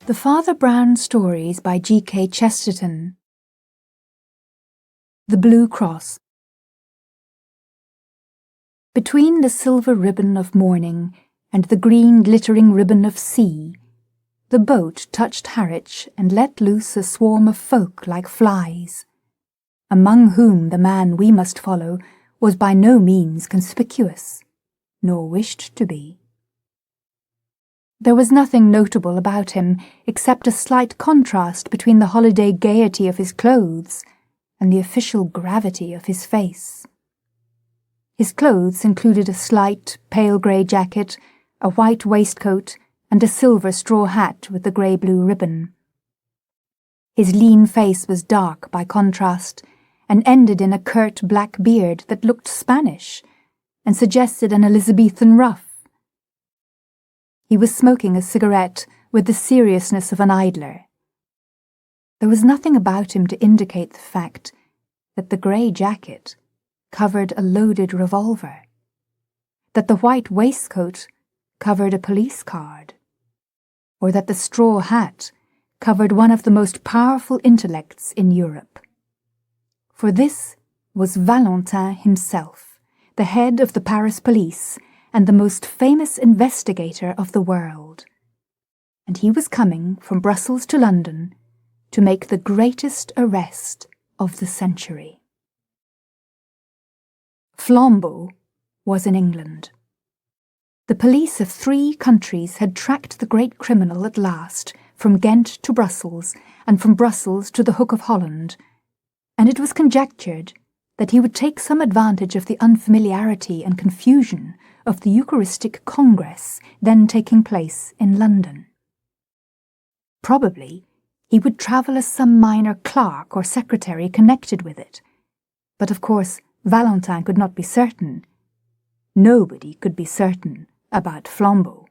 The Father Brown Stories by G.K. Chesterton. The Blue Cross. Between the silver ribbon of morning and the green glittering ribbon of sea, the boat touched Harwich and let loose a swarm of folk like flies, among whom the man we must follow was by no means conspicuous, nor wished to be. There was nothing notable about him except a slight contrast between the holiday gaiety of his clothes and the official gravity of his face. His clothes included a slight, pale grey jacket, a white waistcoat, and a silver straw hat with the grey-blue ribbon. His lean face was dark by contrast, and ended in a curt black beard that looked Spanish, and suggested an Elizabethan ruff. He was smoking a cigarette with the seriousness of an idler. There was nothing about him to indicate the fact that the grey jacket covered a loaded revolver, that the white waistcoat covered a police card, or that the straw hat covered one of the most powerful intellects in Europe. For this was Valentin himself, the head of the Paris police, and the most famous investigator of the world, and he was coming from Brussels to London to make the greatest arrest of the century. Flambeau was in England. The police of 3 countries had tracked the great criminal at last, from Ghent to Brussels, and from Brussels to the Hook of Holland, and it was conjectured that he would take some advantage of the unfamiliarity and confusion of the Eucharistic Congress then taking place in London. Probably he would travel as some minor clerk or secretary connected with it, but of course Valentin could not be certain. Nobody could be certain about Flambeau.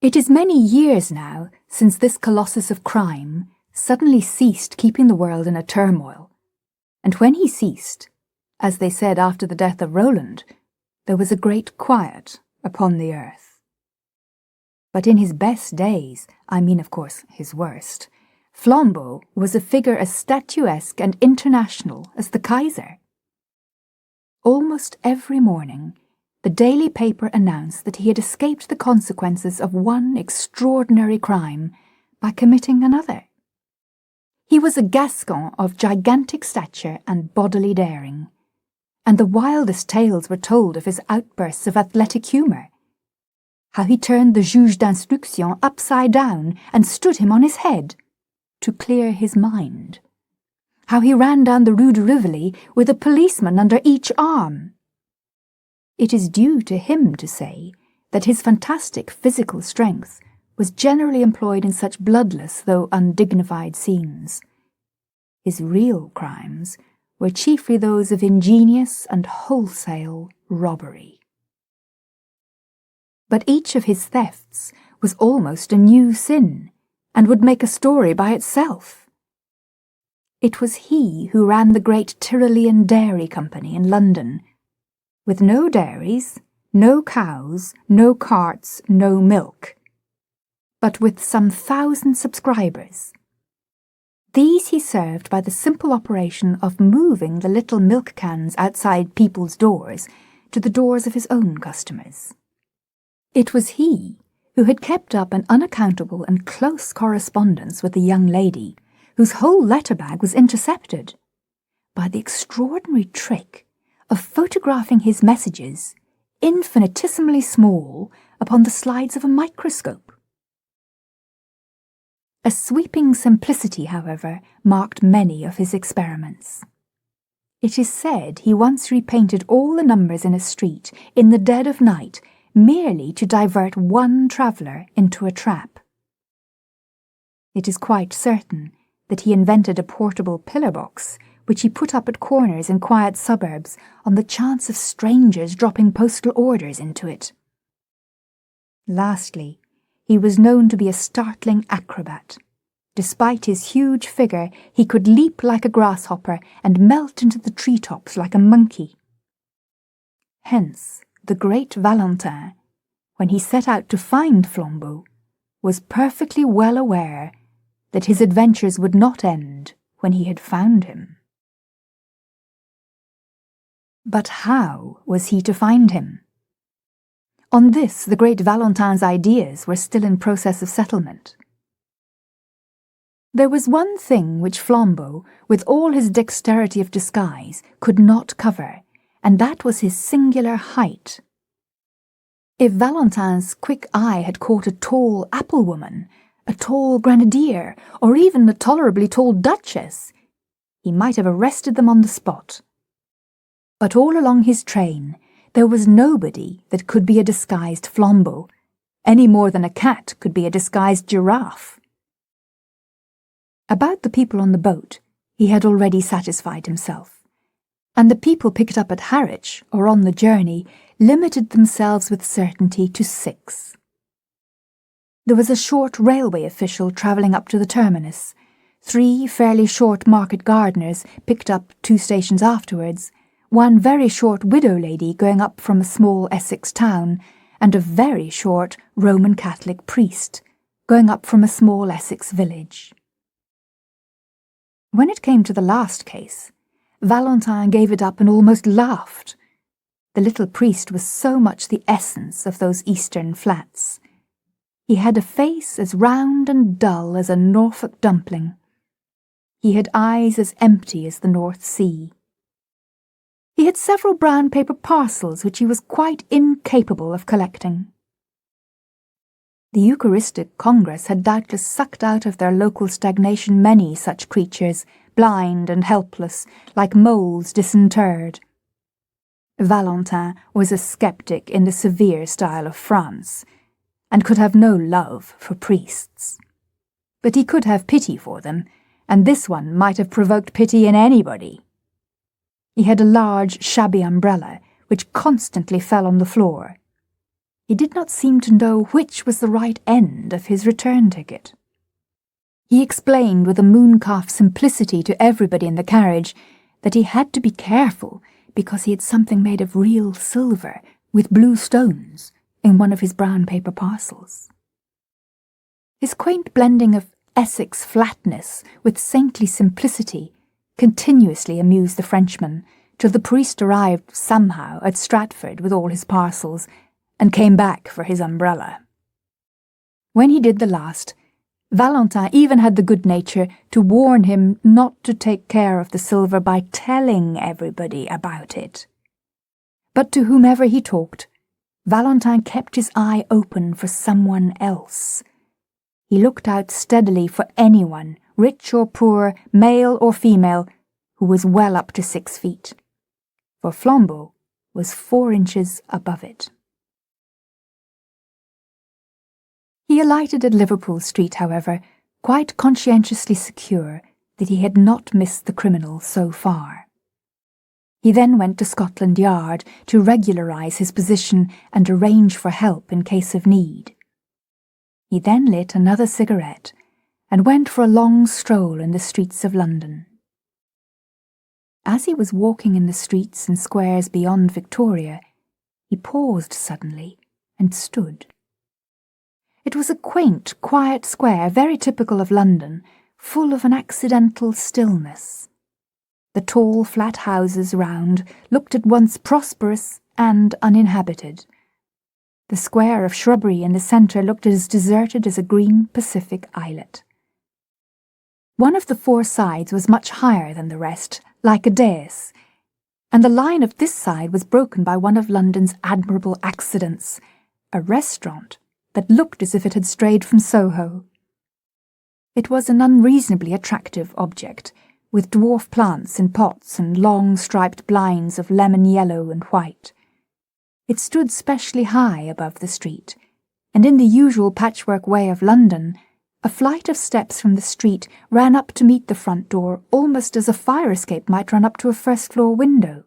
It is many years now since this colossus of crime suddenly ceased keeping the world in a turmoil, and when he ceased, as they said after the death of Roland, there was a great quiet upon the earth. But in his best days, I mean of course his worst, Flambeau was a figure as statuesque and international as the Kaiser. Almost every morning, the daily paper announced that he had escaped the consequences of one extraordinary crime by committing another. He was a Gascon of gigantic stature and bodily daring, and the wildest tales were told of his outbursts of athletic humour. How he turned the juge d'instruction upside down and stood him on his head to clear his mind. How he ran down the Rue de Rivoli with a policeman under each arm. It is due to him to say that his fantastic physical strength was generally employed in such bloodless though undignified scenes. His real crimes were chiefly those of ingenious and wholesale robbery. But each of his thefts was almost a new sin, and would make a story by itself. It was he who ran the great Tyrolean Dairy Company in London, with no dairies, no cows, no carts, no milk, but with some 1,000 subscribers. These he served by the simple operation of moving the little milk cans outside people's doors to the doors of his own customers. It was he who had kept up an unaccountable and close correspondence with the young lady, whose whole letter-bag was intercepted, by the extraordinary trick of photographing his messages infinitesimally small upon the slides of a microscope. A sweeping simplicity, however, marked many of his experiments. It is said he once repainted all the numbers in a street in the dead of night merely to divert one traveller into a trap. It is quite certain that he invented a portable pillar box which he put up at corners in quiet suburbs on the chance of strangers dropping postal orders into it. Lastly, he was known to be a startling acrobat. Despite his huge figure, he could leap like a grasshopper and melt into the treetops like a monkey. Hence, the great Valentin when he set out to find Flambeau, was perfectly well aware that his adventures would not end when he had found him. But how was he to find him? On this, the great Valentin's ideas were still in process of settlement. There was one thing which Flambeau, with all his dexterity of disguise, could not cover, and that was his singular height. If Valentin's quick eye had caught a tall applewoman, a tall grenadier, or even a tolerably tall duchess, he might have arrested them on the spot. But all along his train there was nobody that could be a disguised Flambeau, any more than a cat could be a disguised giraffe. About the people on the boat he had already satisfied himself, and the people picked up at Harwich or on the journey limited themselves with certainty to 6. There was a short railway official travelling up to the terminus, 3 fairly short market gardeners picked up 2 stations afterwards, 1 very short widow lady going up from a small Essex town, and a very short Roman Catholic priest going up from a small Essex village. When it came to the last case, Valentin gave it up and almost laughed. The little priest was so much the essence of those eastern flats. He had a face as round and dull as a Norfolk dumpling. He had eyes as empty as the North Sea. He had several brown paper parcels which he was quite incapable of collecting. The Eucharistic Congress had doubtless sucked out of their local stagnation many such creatures, blind and helpless, like moles disinterred. Valentin was a sceptic in the severe style of France, and could have no love for priests. But he could have pity for them, and this one might have provoked pity in anybody. He had a large, shabby umbrella, which constantly fell on the floor. He did not seem to know which was the right end of his return ticket. He explained with a mooncalf simplicity to everybody in the carriage that he had to be careful because he had something made of real silver with blue stones in one of his brown paper parcels. His quaint blending of Essex flatness with saintly simplicity continuously amused the Frenchman, till the priest arrived somehow at Stratford with all his parcels, and came back for his umbrella. When he did the last, Valentin even had the good nature to warn him not to take care of the silver by telling everybody about it. But to whomever he talked, Valentin kept his eye open for someone else. He looked out steadily for anyone, rich or poor, male or female, who was well up to 6 feet, for Flambeau was 4 inches above it. He alighted at Liverpool Street, however, quite conscientiously secure that he had not missed the criminal so far. He then went to Scotland Yard to regularise his position and arrange for help in case of need. He then lit another cigarette and went for a long stroll in the streets of London. As he was walking in the streets and squares beyond Victoria, he paused suddenly and stood. It was a quaint, quiet square, very typical of London, full of an accidental stillness. The tall, flat houses round looked at once prosperous and uninhabited. The square of shrubbery in the centre looked as deserted as a green Pacific islet. One of the 4 sides was much higher than the rest, like a dais, and the line of this side was broken by one of London's admirable accidents, a restaurant that looked as if it had strayed from Soho. It was an unreasonably attractive object, with dwarf plants in pots and long striped blinds of lemon yellow and white. It stood specially high above the street, and in the usual patchwork way of London, a flight of steps from the street ran up to meet the front door almost as a fire escape might run up to a first-floor window.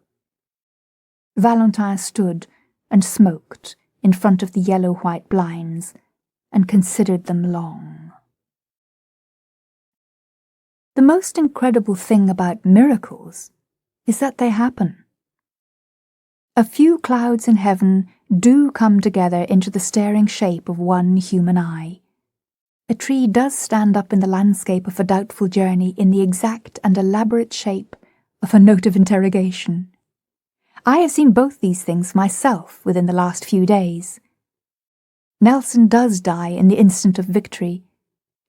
Valentin stood and smoked in front of the yellow-white blinds and considered them long. The most incredible thing about miracles is that they happen. A few clouds in heaven do come together into the staring shape of one human eye. A tree does stand up in the landscape of a doubtful journey in the exact and elaborate shape of a note of interrogation. I have seen both these things myself within the last few days. Nelson does die in the instant of victory,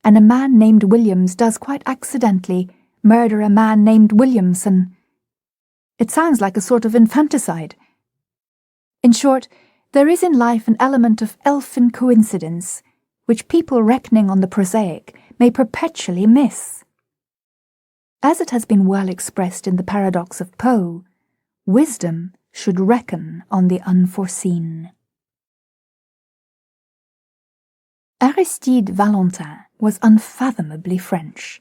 and a man named Williams does quite accidentally murder a man named Williamson. It sounds like a sort of infanticide. In short, there is in life an element of elfin coincidence, which people reckoning on the prosaic may perpetually miss. As it has been well expressed in the paradox of Poe, wisdom should reckon on the unforeseen. Aristide Valentin was unfathomably French,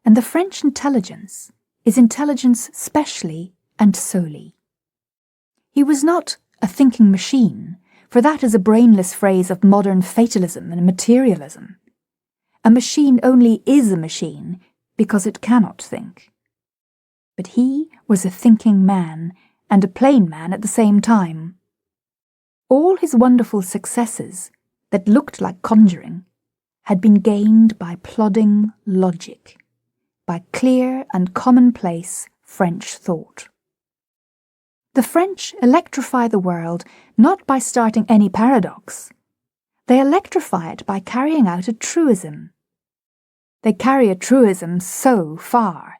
and the French intelligence is intelligence specially and solely. He was not a thinking machine, for that is a brainless phrase of modern fatalism and materialism. A machine only is a machine because it cannot think. But he was a thinking man and a plain man at the same time. All his wonderful successes that looked like conjuring had been gained by plodding logic, by clear and commonplace French thought. The French electrify the world not by starting any paradox. They electrify it by carrying out a truism. They carry a truism so far,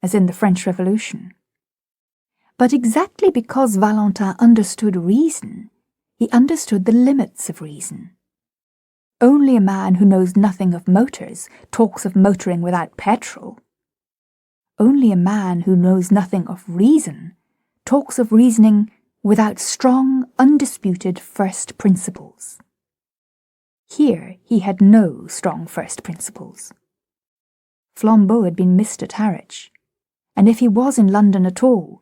as in the French Revolution. But exactly because Valentin understood reason, he understood the limits of reason. Only a man who knows nothing of motors talks of motoring without petrol. Only a man who knows nothing of reason talks of reasoning without strong, undisputed first principles. Here he had no strong first principles. Flambeau had been missed at Harwich, and if he was in London at all,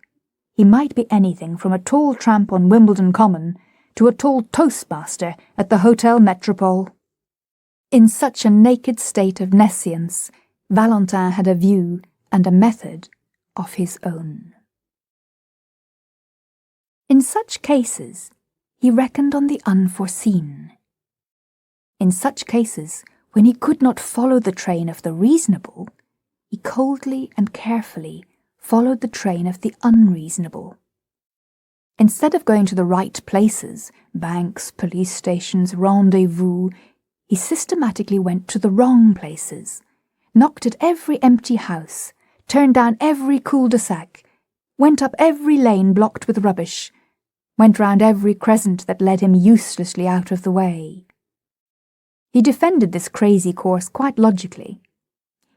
he might be anything from a tall tramp on Wimbledon Common to a tall toastmaster at the Hotel Metropole. In such a naked state of nescience, Valentin had a view and a method of his own. In such cases, he reckoned on the unforeseen. In such cases, when he could not follow the train of the reasonable, he coldly and carefully followed the train of the unreasonable. Instead of going to the right places, banks, police stations, rendezvous, he systematically went to the wrong places, knocked at every empty house, turned down every cul-de-sac, went up every lane blocked with rubbish, went round every crescent that led him uselessly out of the way. He defended this crazy course quite logically.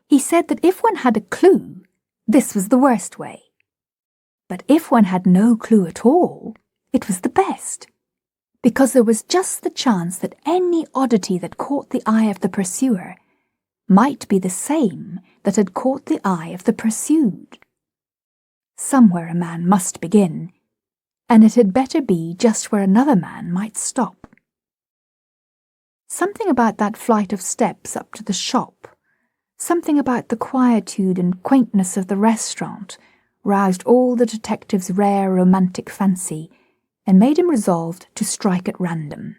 He said that if one had a clue, this was the worst way. But if one had no clue at all, it was the best, because there was just the chance that any oddity that caught the eye of the pursuer might be the same that had caught the eye of the pursued. Somewhere a man must begin, and it had better be just where another man might stop. Something about that flight of steps up to the shop, something about the quietude and quaintness of the restaurant, roused all the detective's rare romantic fancy and made him resolved to strike at random.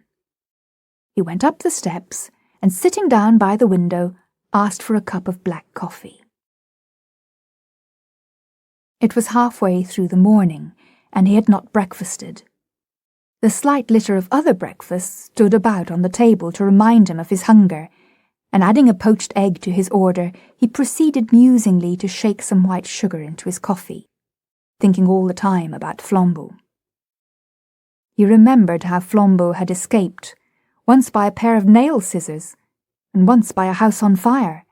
He went up the steps and, sitting down by the window, asked for a cup of black coffee. It was halfway through the morning, and he had not breakfasted. The slight litter of other breakfasts stood about on the table to remind him of his hunger, and adding a poached egg to his order, he proceeded musingly to shake some white sugar into his coffee, thinking all the time about Flambeau. He remembered how Flambeau had escaped, once by a pair of nail scissors, and once by a house on fire,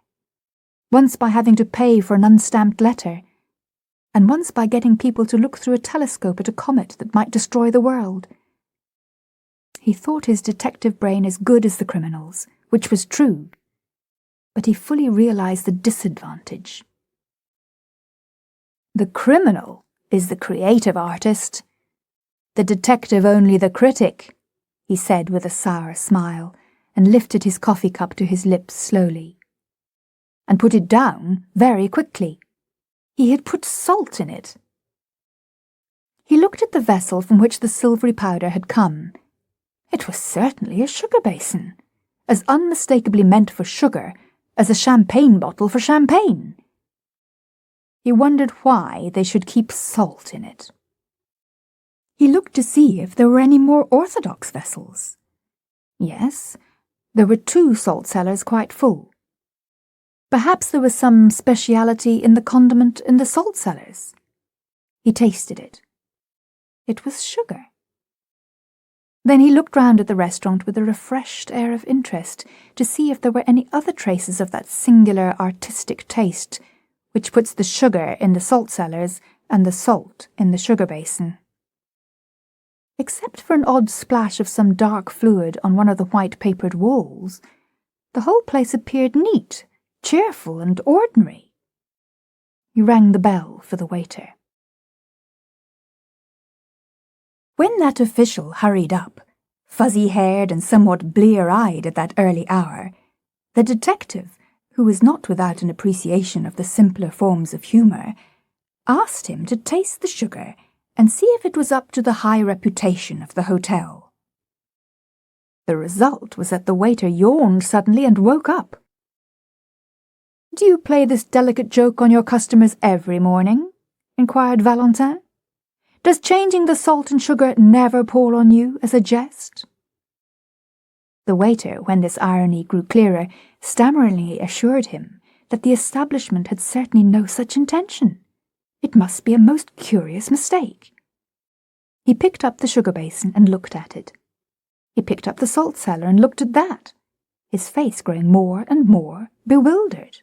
once by having to pay for an unstamped letter, and once by getting people to look through a telescope at a comet that might destroy the world. He thought his detective brain as good as the criminal's, which was true, but he fully realized the disadvantage. The criminal is the creative artist, the detective only the critic, he said with a sour smile, and lifted his coffee cup to his lips slowly. And put it down very quickly. He had put salt in it. He looked at the vessel from which the silvery powder had come. It was certainly a sugar basin, as unmistakably meant for sugar as a champagne bottle for champagne. He wondered why they should keep salt in it. He looked to see if there were any more orthodox vessels. Yes, there were 2 salt cellars quite full. Perhaps there was some speciality in the condiment in the salt cellars. He tasted it. It was sugar. Then he looked round at the restaurant with a refreshed air of interest to see if there were any other traces of that singular artistic taste which puts the sugar in the salt cellars and the salt in the sugar basin. Except for an odd splash of some dark fluid on one of the white-papered walls, the whole place appeared neat, cheerful, and ordinary. He rang the bell for the waiter. When that official hurried up, fuzzy-haired and somewhat blear-eyed at that early hour, the detective, who was not without an appreciation of the simpler forms of humour, asked him to taste the sugar and see if it was up to the high reputation of the hotel. The result was that the waiter yawned suddenly and woke up. "Do you play this delicate joke on your customers every morning?" inquired Valentin. "Does changing the salt and sugar never pall on you as a jest?" The waiter, when this irony grew clearer, stammeringly assured him that the establishment had certainly no such intention. It must be a most curious mistake. He picked up the sugar basin and looked at it. He picked up the salt cellar and looked at that, his face growing more and more bewildered.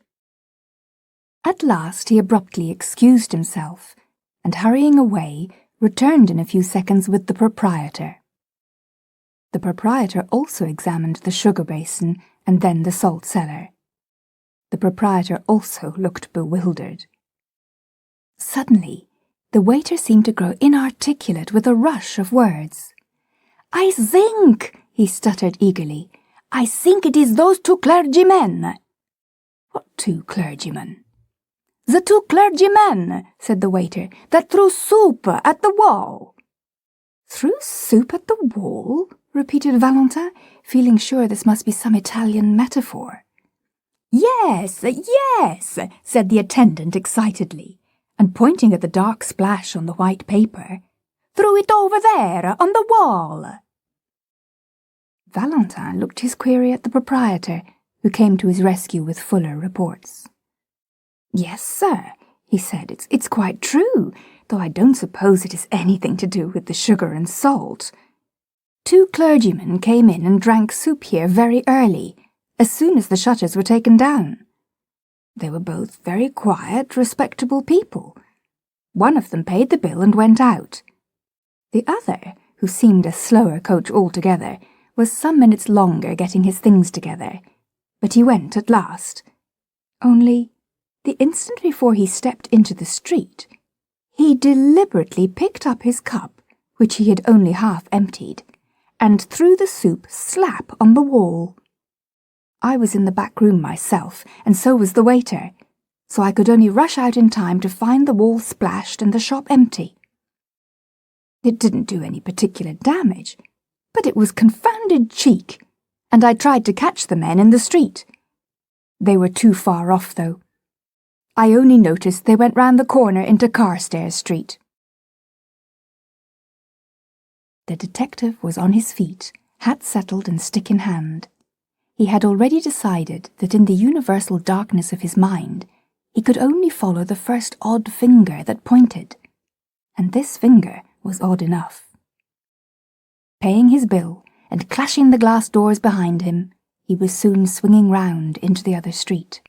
At last he abruptly excused himself, and hurrying away, returned in a few seconds with the proprietor. The proprietor also examined the sugar basin and then the salt cellar. The proprietor also looked bewildered. Suddenly, the waiter seemed to grow inarticulate with a rush of words. "I think," he stuttered eagerly, "I think it is those 2 clergymen." "What 2 clergymen?" "The 2 clergymen," said the waiter, "that threw soup at the wall." "Threw soup at the wall?" repeated Valentin, feeling sure this must be some Italian metaphor. "Yes, yes," said the attendant excitedly, and pointing at the dark splash on the white paper, "threw it over there on the wall." Valentin looked his query at the proprietor, who came to his rescue with fuller reports. "Yes, sir," he said, it's quite true, though I don't suppose it is anything to do with the sugar and salt. 2 clergymen came in and drank soup here very early, as soon as the shutters were taken down. They were both very quiet, respectable people. One of them paid the bill and went out. The other, who seemed a slower coach altogether, was some minutes longer getting his things together, but he went at last. Only, the instant before he stepped into the street, he deliberately picked up his cup, which he had only half emptied, and threw the soup slap on the wall. I was in the back room myself, and so was the waiter, so I could only rush out in time to find the wall splashed and the shop empty. It didn't do any particular damage, but it was confounded cheek, and I tried to catch the men in the street. They were too far off, though. I only noticed they went round the corner into Carstairs Street. The detective was on his feet, hat settled and stick in hand. He had already decided that in the universal darkness of his mind he could only follow the first odd finger that pointed, and this finger was odd enough. Paying his bill and clashing the glass doors behind him, he was soon swinging round into the other street.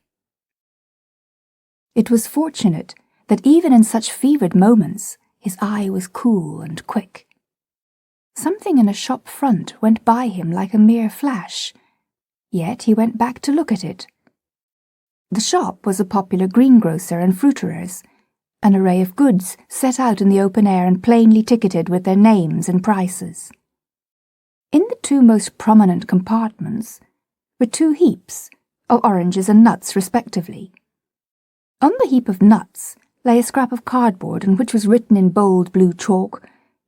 It was fortunate that even in such fevered moments his eye was cool and quick. Something in a shop front went by him like a mere flash, yet he went back to look at it. The shop was a popular greengrocer and fruiterer's, an array of goods set out in the open air and plainly ticketed with their names and prices. In the 2 most prominent compartments were 2 heaps of oranges and nuts respectively. On the heap of nuts lay a scrap of cardboard on which was written in bold blue chalk,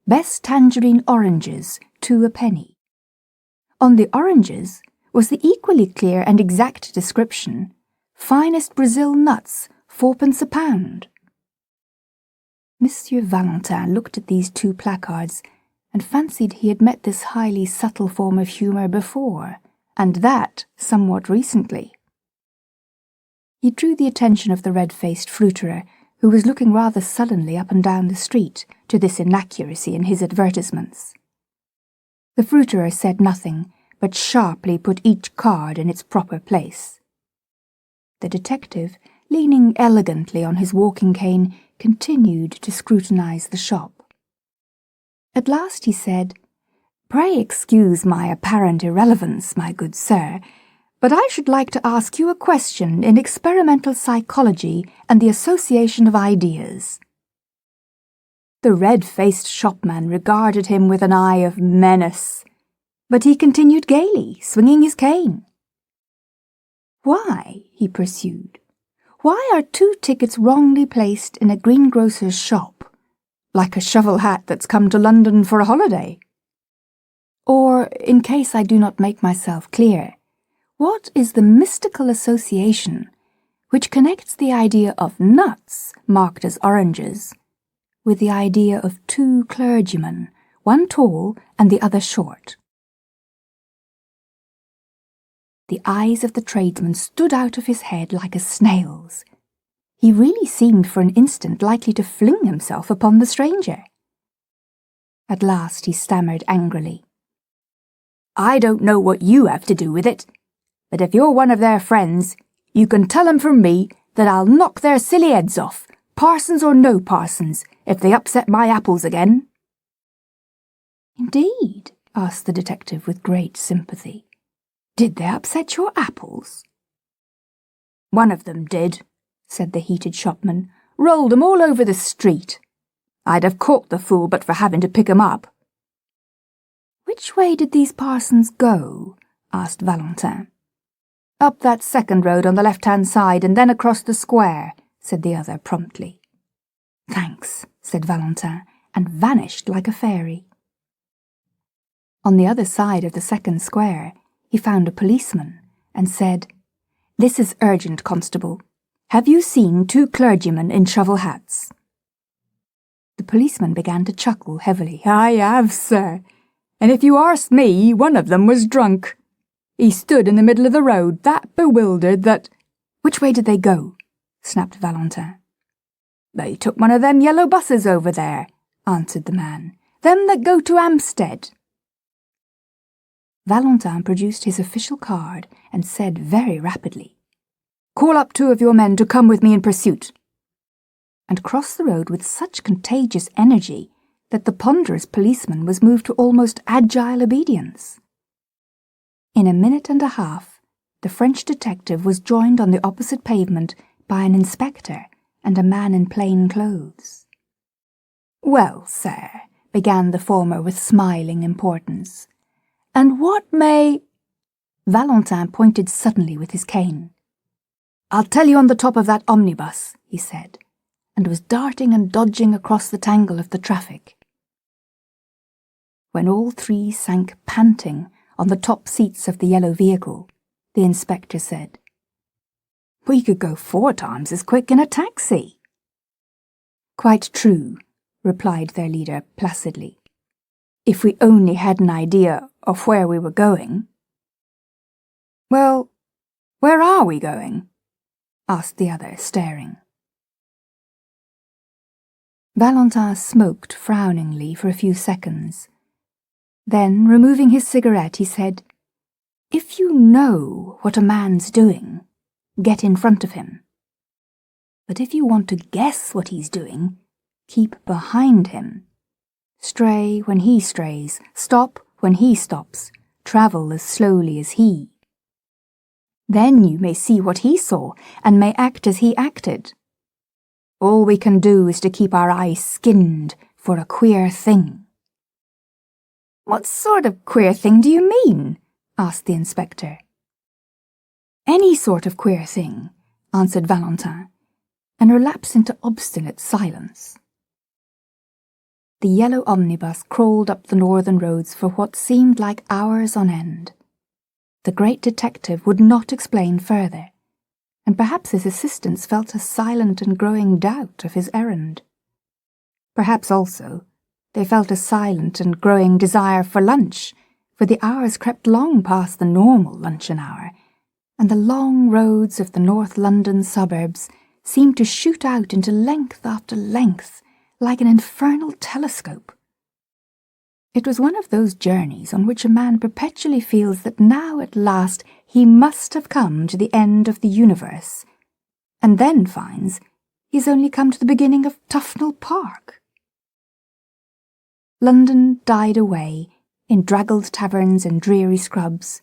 Best tangerine oranges, 2 a penny. On the oranges was the equally clear and exact description, finest Brazil nuts, 4p a pound. Monsieur Valentin looked at these 2 placards and fancied he had met this highly subtle form of humour before, and that somewhat recently. He drew the attention of the red-faced fruiterer, who was looking rather sullenly up and down the street, to this inaccuracy in his advertisements. The fruiterer said nothing, but sharply put each card in its proper place. The detective, leaning elegantly on his walking cane, continued to scrutinize the shop. At last he said, "Pray excuse my apparent irrelevance, my good sir, but I should like to ask you a question in experimental psychology and the association of ideas." The red-faced shopman regarded him with an eye of menace, but he continued gaily, swinging his cane. "Why," he pursued, "why are 2 tickets wrongly placed in a greengrocer's shop, like a shovel hat that's come to London for a holiday? Or, in case I do not make myself clear, what is the mystical association which connects the idea of nuts marked as oranges with the idea of 2 clergymen, one tall and the other short?" The eyes of the tradesman stood out of his head like a snail's. He really seemed for an instant likely to fling himself upon the stranger. At last he stammered angrily, "I don't know what you have to do with it, but if you're one of their friends, you can tell 'em from me that I'll knock their silly heads off, parsons or no parsons, if they upset my apples again." "Indeed?" asked the detective with great sympathy. "Did they upset your apples?" "One of them did," said the heated shopman. "Rolled 'em all over the street. I'd have caught the fool but for having to pick 'em up." "Which way did these parsons go?" asked Valentin. "Up that second road on the left-hand side and then across the square," said the other promptly. "Thanks," said Valentin, and vanished like a fairy. On the other side of the second square, he found a policeman and said, "This is urgent, constable. Have you seen 2 clergymen in shovel hats?" The policeman began to chuckle heavily. "I have, sir. And if you ask me, one of them was drunk. He stood in the middle of the road, that bewildered that—" "Which way did they go?" snapped Valentin. "They took one of them yellow buses over there," answered the man. "Them that go to Hampstead." Valentin produced his official card and said very rapidly, "Call up 2 of your men to come with me in pursuit," and crossed the road with such contagious energy that the ponderous policeman was moved to almost agile obedience. In a minute and a half, the French detective was joined on the opposite pavement by an inspector and a man in plain clothes. "Well, sir," began the former with smiling importance, "and what may—" Valentin pointed suddenly with his cane. "I'll tell you on the top of that omnibus," he said, and was darting and dodging across the tangle of the traffic. When all 3 sank panting on the top seats of the yellow vehicle, the inspector said, "We could go 4 times as quick in a taxi." "Quite true," replied their leader placidly, "if we only had an idea of where we were going." "Well, where are we going?" asked the other, staring. Valentin smoked frowningly for a few seconds. Then, removing his cigarette, he said, "If you know what a man's doing, get in front of him. But if you want to guess what he's doing, keep behind him. Stray when he strays, stop when he stops, travel as slowly as he. Then you may see what he saw, and may act as he acted. All we can do is to keep our eyes skinned for a queer thing." "What sort of queer thing do you mean?" asked the inspector. "Any sort of queer thing," answered Valentin, and relapsed into obstinate silence. The yellow omnibus crawled up the northern roads for what seemed like hours on end. The great detective would not explain further, and perhaps his assistants felt a silent and growing doubt of his errand. Perhaps also they felt a silent and growing desire for lunch, for the hours crept long past the normal luncheon hour, and the long roads of the North London suburbs seemed to shoot out into length after length like an infernal telescope. It was one of those journeys on which a man perpetually feels that now at last he must have come to the end of the universe, and then finds he has only come to the beginning of Tufnell Park. London died away in draggled taverns and dreary scrubs,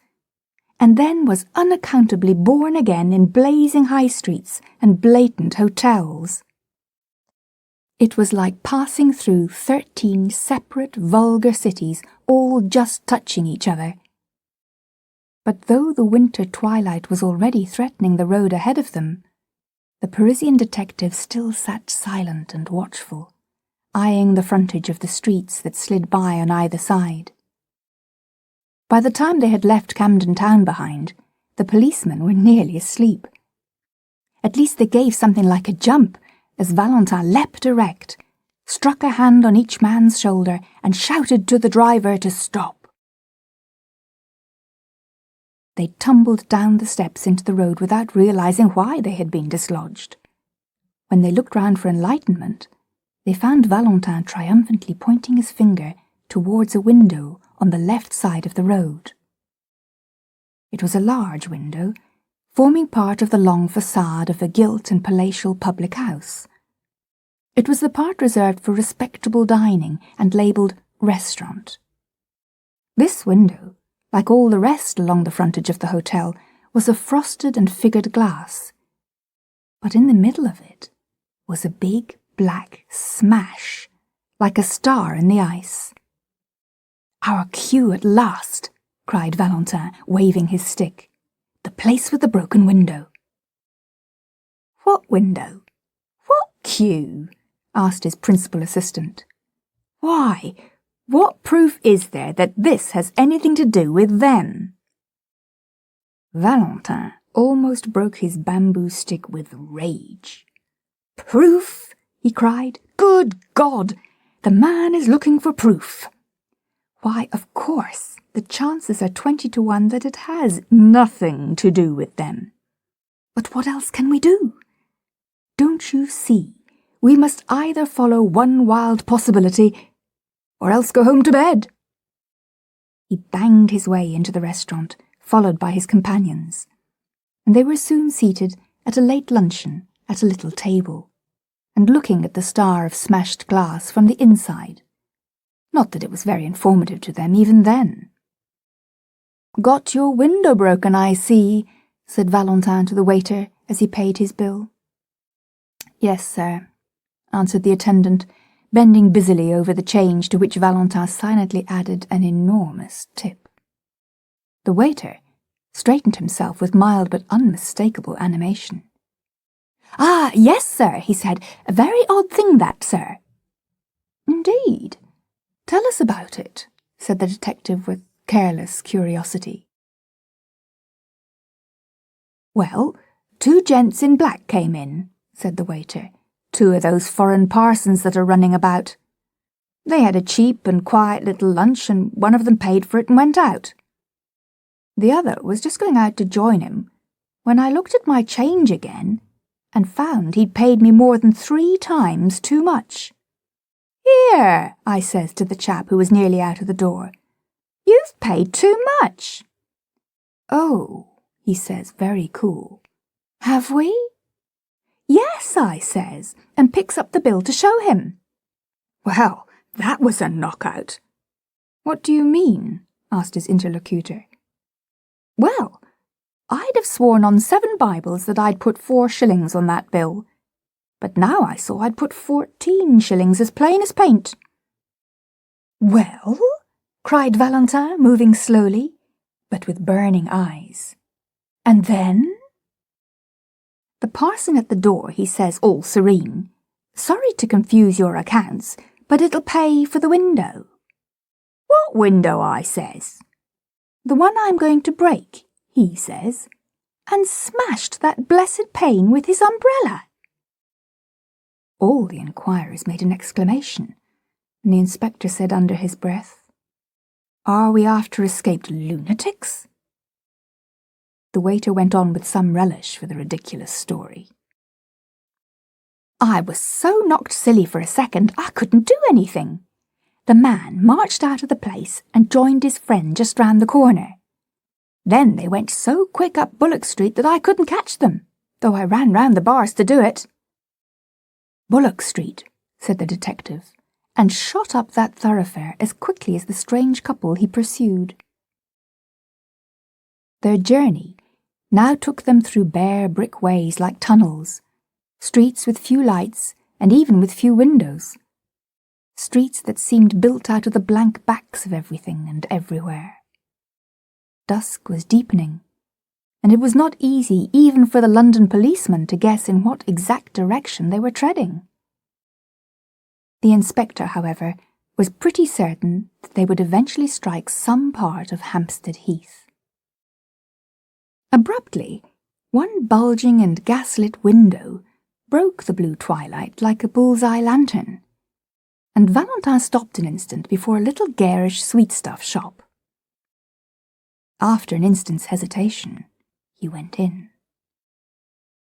and then was unaccountably born again in blazing high streets and blatant hotels. It was like passing through 13 separate vulgar cities, all just touching each other. But though the winter twilight was already threatening the road ahead of them, the Parisian detective still sat silent and watchful, eyeing the frontage of the streets that slid by on either side. By the time they had left Camden Town behind, the policemen were nearly asleep. At least they gave something like a jump as Valentin leapt erect, struck a hand on each man's shoulder, and shouted to the driver to stop. They tumbled down the steps into the road without realizing why they had been dislodged. When they looked round for enlightenment, they found Valentin triumphantly pointing his finger towards a window on the left side of the road. It was a large window, forming part of the long facade of a gilt and palatial public house. It was the part reserved for respectable dining and labelled restaurant. This window, like all the rest along the frontage of the hotel, was of frosted and figured glass, but in the middle of it was a big black smash, like a star in the ice. "Our cue at last!" cried Valentin, waving his stick. "The place with the broken window." "What window? What cue?" asked his principal assistant. "Why, what proof is there that this has anything to do with them?" Valentin almost broke his bamboo stick with rage. "Proof?" he cried. "Good God! The man is looking for proof. Why, of course, the chances are 20 to 1 that it has nothing to do with them. But what else can we do? Don't you see? We must either follow one wild possibility, or else go home to bed." He banged his way into the restaurant, followed by his companions, and they were soon seated at a late luncheon at a little table, and looking at the star of smashed glass from the inside. Not that it was very informative to them even then. "Got your window broken, I see," said Valentin to the waiter as he paid his bill. "Yes, sir," answered the attendant, bending busily over the change, to which Valentin silently added an enormous tip. The waiter straightened himself with mild but unmistakable animation. "Ah, yes, sir," he said. "A very odd thing that, sir." "Indeed? Tell us about it," said the detective with careless curiosity. "Well, 2 gents in black came in," said the waiter. "2 of those foreign parsons that are running about. They had a cheap and quiet little lunch, and one of them paid for it and went out. The other was just going out to join him when I looked at my change again and found he'd paid me more than 3 times too much. 'Here,' I says to the chap who was nearly out of the door, 'you've paid too much.' 'Oh,' he says, very cool. 'Have we?' 'Yes,' I says, and picks up the bill to show him. Well, that was a knockout." "What do you mean?" asked his interlocutor. "Well, I'd have sworn on 7 Bibles that I'd put 4 shillings on that bill, but now I saw I'd put 14 shillings as plain as paint." "Well?" cried Valentin, moving slowly, but with burning eyes. "And then?" "The parson at the door, he says all serene, 'Sorry to confuse your accounts, but it'll pay for the window." "What window?" I says. "The one I'm going to break," he says, and smashed that blessed pane with his umbrella. All the inquirers made an exclamation, and the inspector said under his breath, "Are we after escaped lunatics?" The waiter went on with some relish for the ridiculous story. "I was so knocked silly for a second I couldn't do anything. The man marched out of the place and joined his friend just round the corner. Then they went so quick up Bullock Street that I couldn't catch them, though I ran round the bars to do it." "Bullock Street," said the detective, and shot up that thoroughfare as quickly as the strange couple he pursued. Their journey now took them through bare brick ways like tunnels, streets with few lights and even with few windows, streets that seemed built out of the blank backs of everything and everywhere. Dusk was deepening, and it was not easy even for the London policeman to guess in what exact direction they were treading. The inspector, however, was pretty certain that they would eventually strike some part of Hampstead Heath. Abruptly, one bulging and gaslit window broke the blue twilight like a bull's-eye lantern, and Valentin stopped an instant before a little garish sweetstuff shop. After an instant's hesitation, he went in.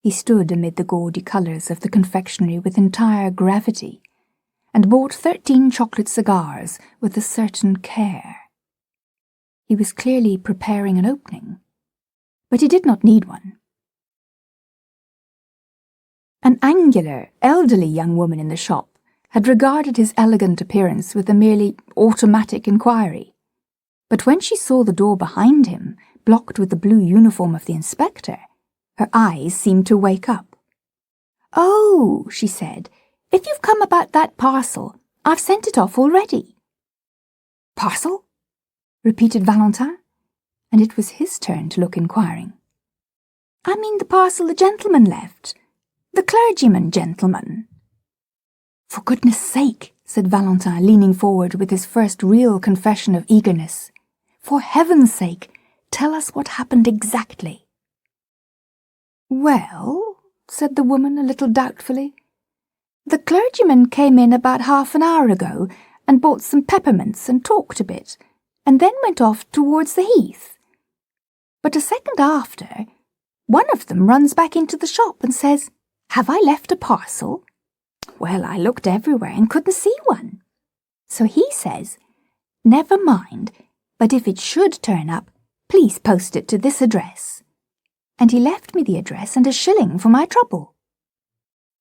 He stood amid the gaudy colours of the confectionery with entire gravity, and bought 13 chocolate cigars with a certain care. He was clearly preparing an opening, but he did not need one. An angular, elderly young woman in the shop had regarded his elegant appearance with a merely automatic inquiry, but when she saw the door behind him blocked with the blue uniform of the inspector, her eyes seemed to wake up. "Oh," she said, "if you've come about that parcel, I've sent it off already." "Parcel?" repeated Valentin, and it was his turn to look inquiring. "I mean the parcel the gentleman left. The clergyman gentleman." "For goodness' sake," said Valentin, leaning forward with his first real confession of eagerness, "for heaven's sake, tell us what happened exactly." "Well," said the woman a little doubtfully, "the clergyman came in about half an hour ago and bought some peppermints and talked a bit, and then went off towards the heath. But a second after, one of them runs back into the shop and says, 'Have I left a parcel?' Well, I looked everywhere and couldn't see one. So he says, 'Never mind, but if it should turn up, please post it to this address.' And he left me the address and a shilling for my trouble.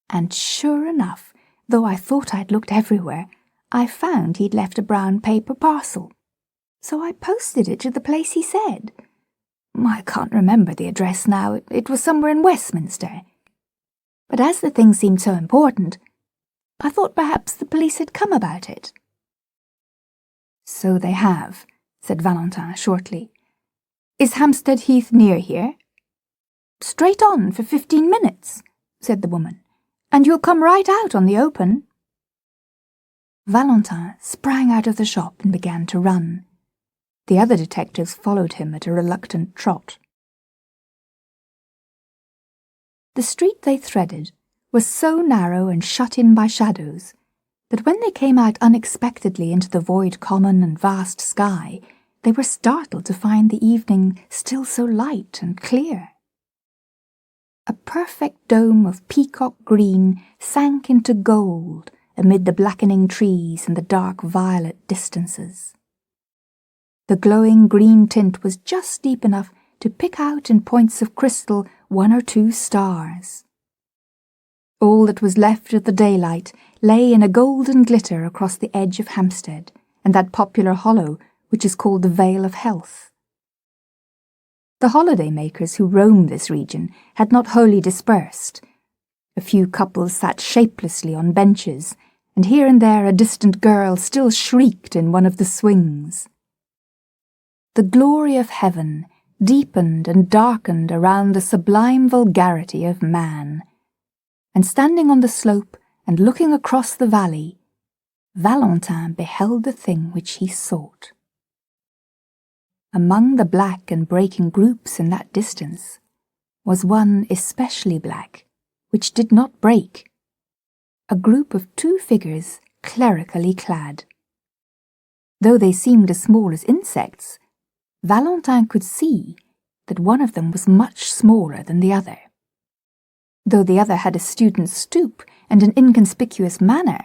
And sure enough, though I thought I'd looked everywhere, I found he'd left a brown paper parcel. So I posted it to the place he said. I can't remember the address now. It was somewhere in Westminster. But as the thing seemed so important, I thought perhaps the police had come about it." "So they have," said Valentin shortly. "Is Hampstead Heath near here?" "Straight on for 15 minutes, said the woman, "and you'll come right out on the open." Valentin sprang out of the shop and began to run. The other detectives followed him at a reluctant trot. The street they threaded was so narrow and shut in by shadows that when they came out unexpectedly into the void common and vast sky, they were startled to find the evening still so light and clear. A perfect dome of peacock green sank into gold amid the blackening trees and the dark violet distances. The glowing green tint was just deep enough to pick out in points of crystal 1 or 2 stars. All that was left of the daylight lay in a golden glitter across the edge of Hampstead and that popular hollow which is called the Vale of Health. The holiday-makers who roamed this region had not wholly dispersed. A few couples sat shapelessly on benches, and here and there a distant girl still shrieked in one of the swings. The glory of heaven deepened and darkened around the sublime vulgarity of man, and standing on the slope and looking across the valley, Valentin beheld the thing which he sought. Among the black and breaking groups in that distance was one especially black, which did not break, a group of two figures clerically clad. Though they seemed as small as insects, Valentin could see that one of them was much smaller than the other. Though the other had a student's stoop and an inconspicuous manner,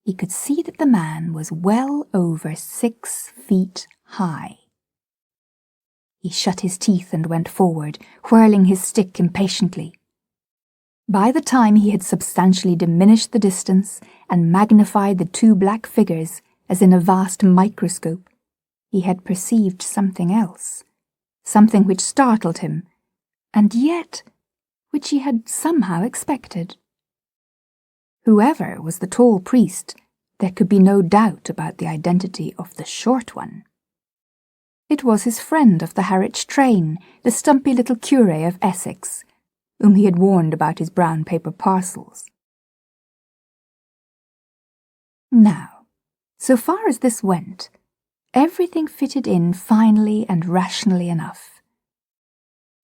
he could see that the man was well over 6 feet high. He shut his teeth and went forward, whirling his stick impatiently. By the time he had substantially diminished the distance and magnified the two black figures as in a vast microscope, he had perceived something else, something which startled him, and yet which he had somehow expected. Whoever was the tall priest, there could be no doubt about the identity of the short one. It was his friend of the Harwich train, the stumpy little curé of Essex, whom he had warned about his brown paper parcels. Now, so far as this went, everything fitted in finely and rationally enough.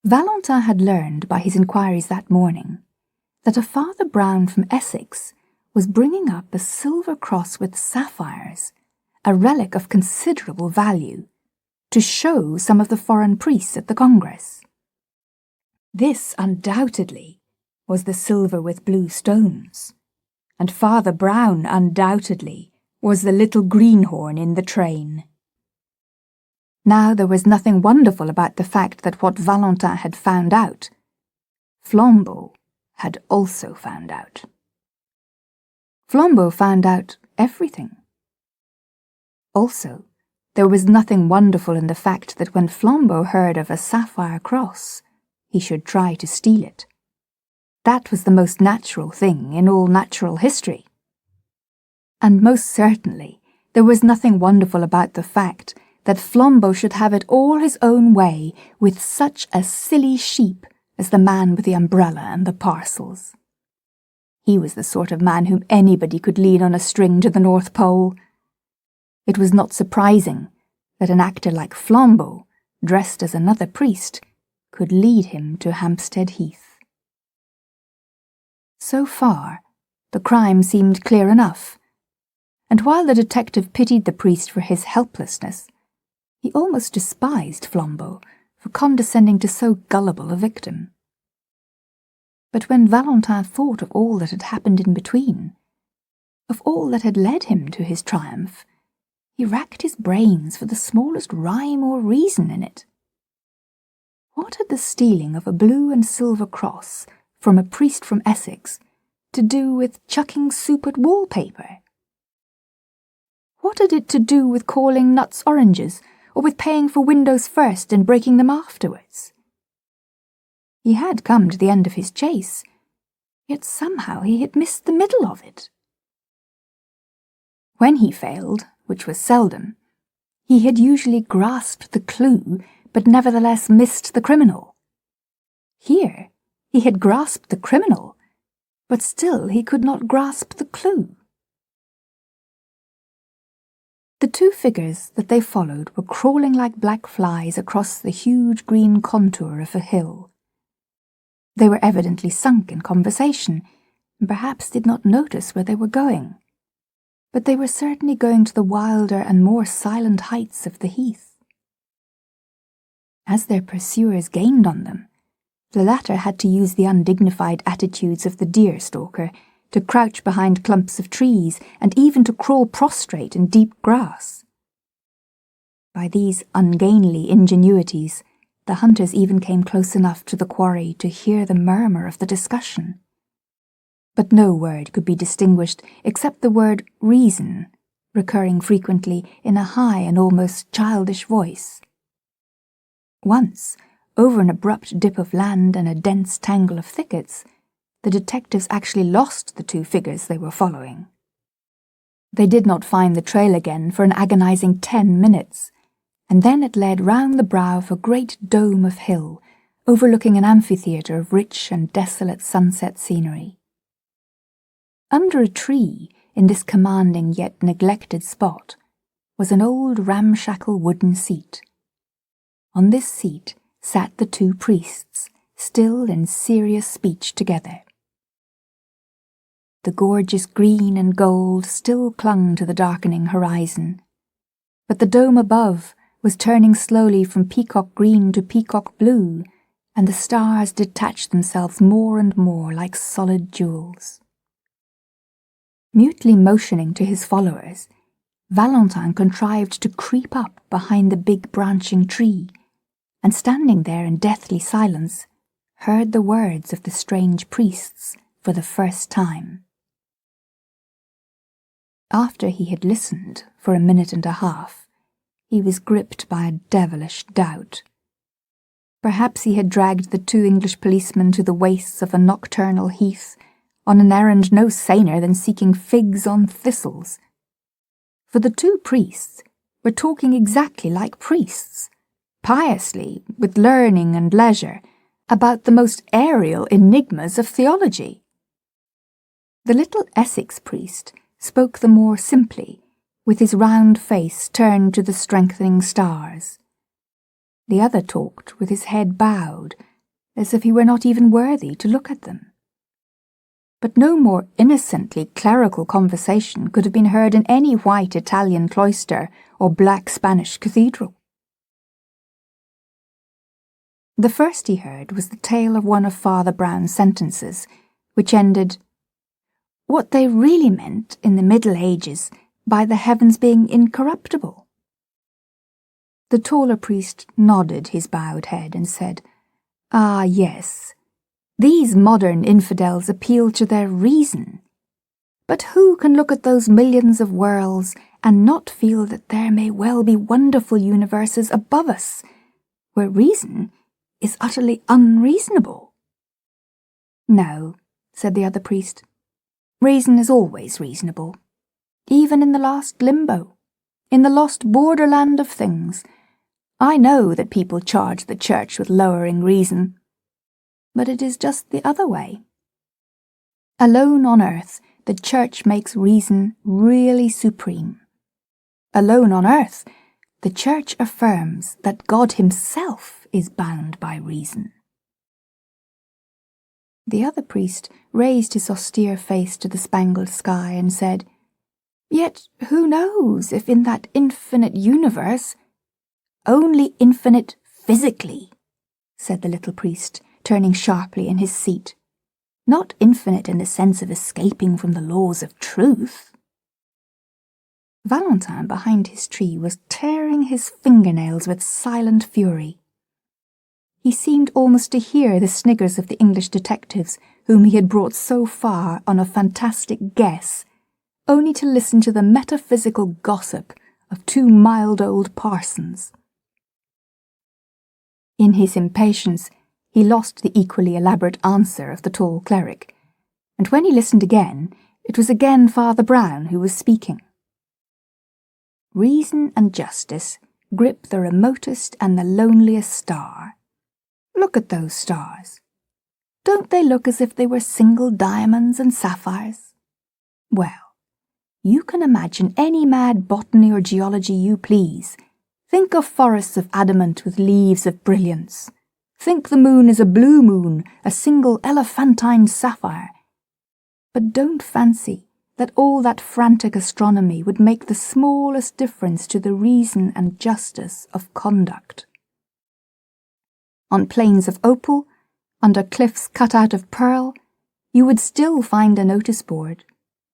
Valentin had learned by his inquiries that morning that a Father Brown from Essex was bringing up a silver cross with sapphires, a relic of considerable value, to show some of the foreign priests at the Congress. This undoubtedly was the silver with blue stones, and Father Brown undoubtedly was the little greenhorn in the train. Now there was nothing wonderful about the fact that what Valentin had found out, Flambeau had also found out. Flambeau found out everything. Also, there was nothing wonderful in the fact that when Flambeau heard of a sapphire cross, he should try to steal it. That was the most natural thing in all natural history. And most certainly, there was nothing wonderful about the fact that Flambeau should have it all his own way with such a silly sheep as the man with the umbrella and the parcels. He was the sort of man whom anybody could lead on a string to the North Pole. It was not surprising that an actor like Flambeau, dressed as another priest, could lead him to Hampstead Heath. So far, the crime seemed clear enough, and while the detective pitied the priest for his helplessness, he almost despised Flambeau for condescending to so gullible a victim. But when Valentin thought of all that had happened in between, of all that had led him to his triumph, he racked his brains for the smallest rhyme or reason in it. What had the stealing of a blue and silver cross from a priest from Essex to do with chucking soup at wallpaper? What had it to do with calling nuts oranges, or with paying for windows first and breaking them afterwards? He had come to the end of his chase, yet somehow he had missed the middle of it. When he failed, which was seldom, he had usually grasped the clue, but nevertheless missed the criminal. Here, he had grasped the criminal, but still he could not grasp the clue. The two figures that they followed were crawling like black flies across the huge green contour of a hill. They were evidently sunk in conversation, and perhaps did not notice where they were going. But they were certainly going to the wilder and more silent heights of the heath. As their pursuers gained on them, the latter had to use the undignified attitudes of the deer-stalker, to crouch behind clumps of trees, and even to crawl prostrate in deep grass. By these ungainly ingenuities, the hunters even came close enough to the quarry to hear the murmur of the discussion. But no word could be distinguished except the word reason, recurring frequently in a high and almost childish voice. Once, over an abrupt dip of land and a dense tangle of thickets, the detectives actually lost the two figures they were following. They did not find the trail again for an agonizing 10 minutes, and then it led round the brow of a great dome of hill, overlooking an amphitheatre of rich and desolate sunset scenery. Under a tree, in this commanding yet neglected spot, was an old ramshackle wooden seat. On this seat sat the two priests, still in serious speech together. The gorgeous green and gold still clung to the darkening horizon, but the dome above was turning slowly from peacock green to peacock blue, and the stars detached themselves more and more like solid jewels. Mutely motioning to his followers, Valentin contrived to creep up behind the big branching tree, and standing there in deathly silence, heard the words of the strange priests for the first time. After he had listened for a minute and a half, he was gripped by a devilish doubt. Perhaps he had dragged the two English policemen to the wastes of a nocturnal heath on an errand no saner than seeking figs on thistles. For the two priests were talking exactly like priests, piously, with learning and leisure, about the most aerial enigmas of theology. The little Essex priest spoke the more simply, with his round face turned to the strengthening stars. The other talked with his head bowed, as if he were not even worthy to look at them. But no more innocently clerical conversation could have been heard in any white Italian cloister or black Spanish cathedral. The first he heard was the tale of one of Father Brown's sentences, which ended, "What they really meant in the Middle Ages by the heavens being incorruptible." The taller priest nodded his bowed head and said, "Ah, yes, these modern infidels appeal to their reason. But who can look at those millions of worlds and not feel that there may well be wonderful universes above us, where reason is utterly unreasonable?" "No," said the other priest, "reason is always reasonable, even in the last limbo, in the lost borderland of things. I know that people charge the Church with lowering reason, but it is just the other way. Alone on earth, the Church makes reason really supreme. Alone on earth, the Church affirms that God himself is bound by reason." The other priest raised his austere face to the spangled sky and said, "Yet who knows if in that infinite universe—" "Only infinite physically," said the little priest, turning sharply in his seat. "Not infinite in the sense of escaping from the laws of truth." Valentin behind his tree was tearing his fingernails with silent fury. He seemed almost to hear the sniggers of the English detectives whom he had brought so far on a fantastic guess, only to listen to the metaphysical gossip of two mild old parsons. In his impatience, he lost the equally elaborate answer of the tall cleric, and when he listened again, it was again Father Brown who was speaking. "Reason and justice grip the remotest and the loneliest star. Look at those stars. Don't they look as if they were single diamonds and sapphires? Well, you can imagine any mad botany or geology you please. Think of forests of adamant with leaves of brilliance. Think the moon is a blue moon, a single elephantine sapphire. But don't fancy that all that frantic astronomy would make the smallest difference to the reason and justice of conduct. On plains of opal, under cliffs cut out of pearl, you would still find a notice board,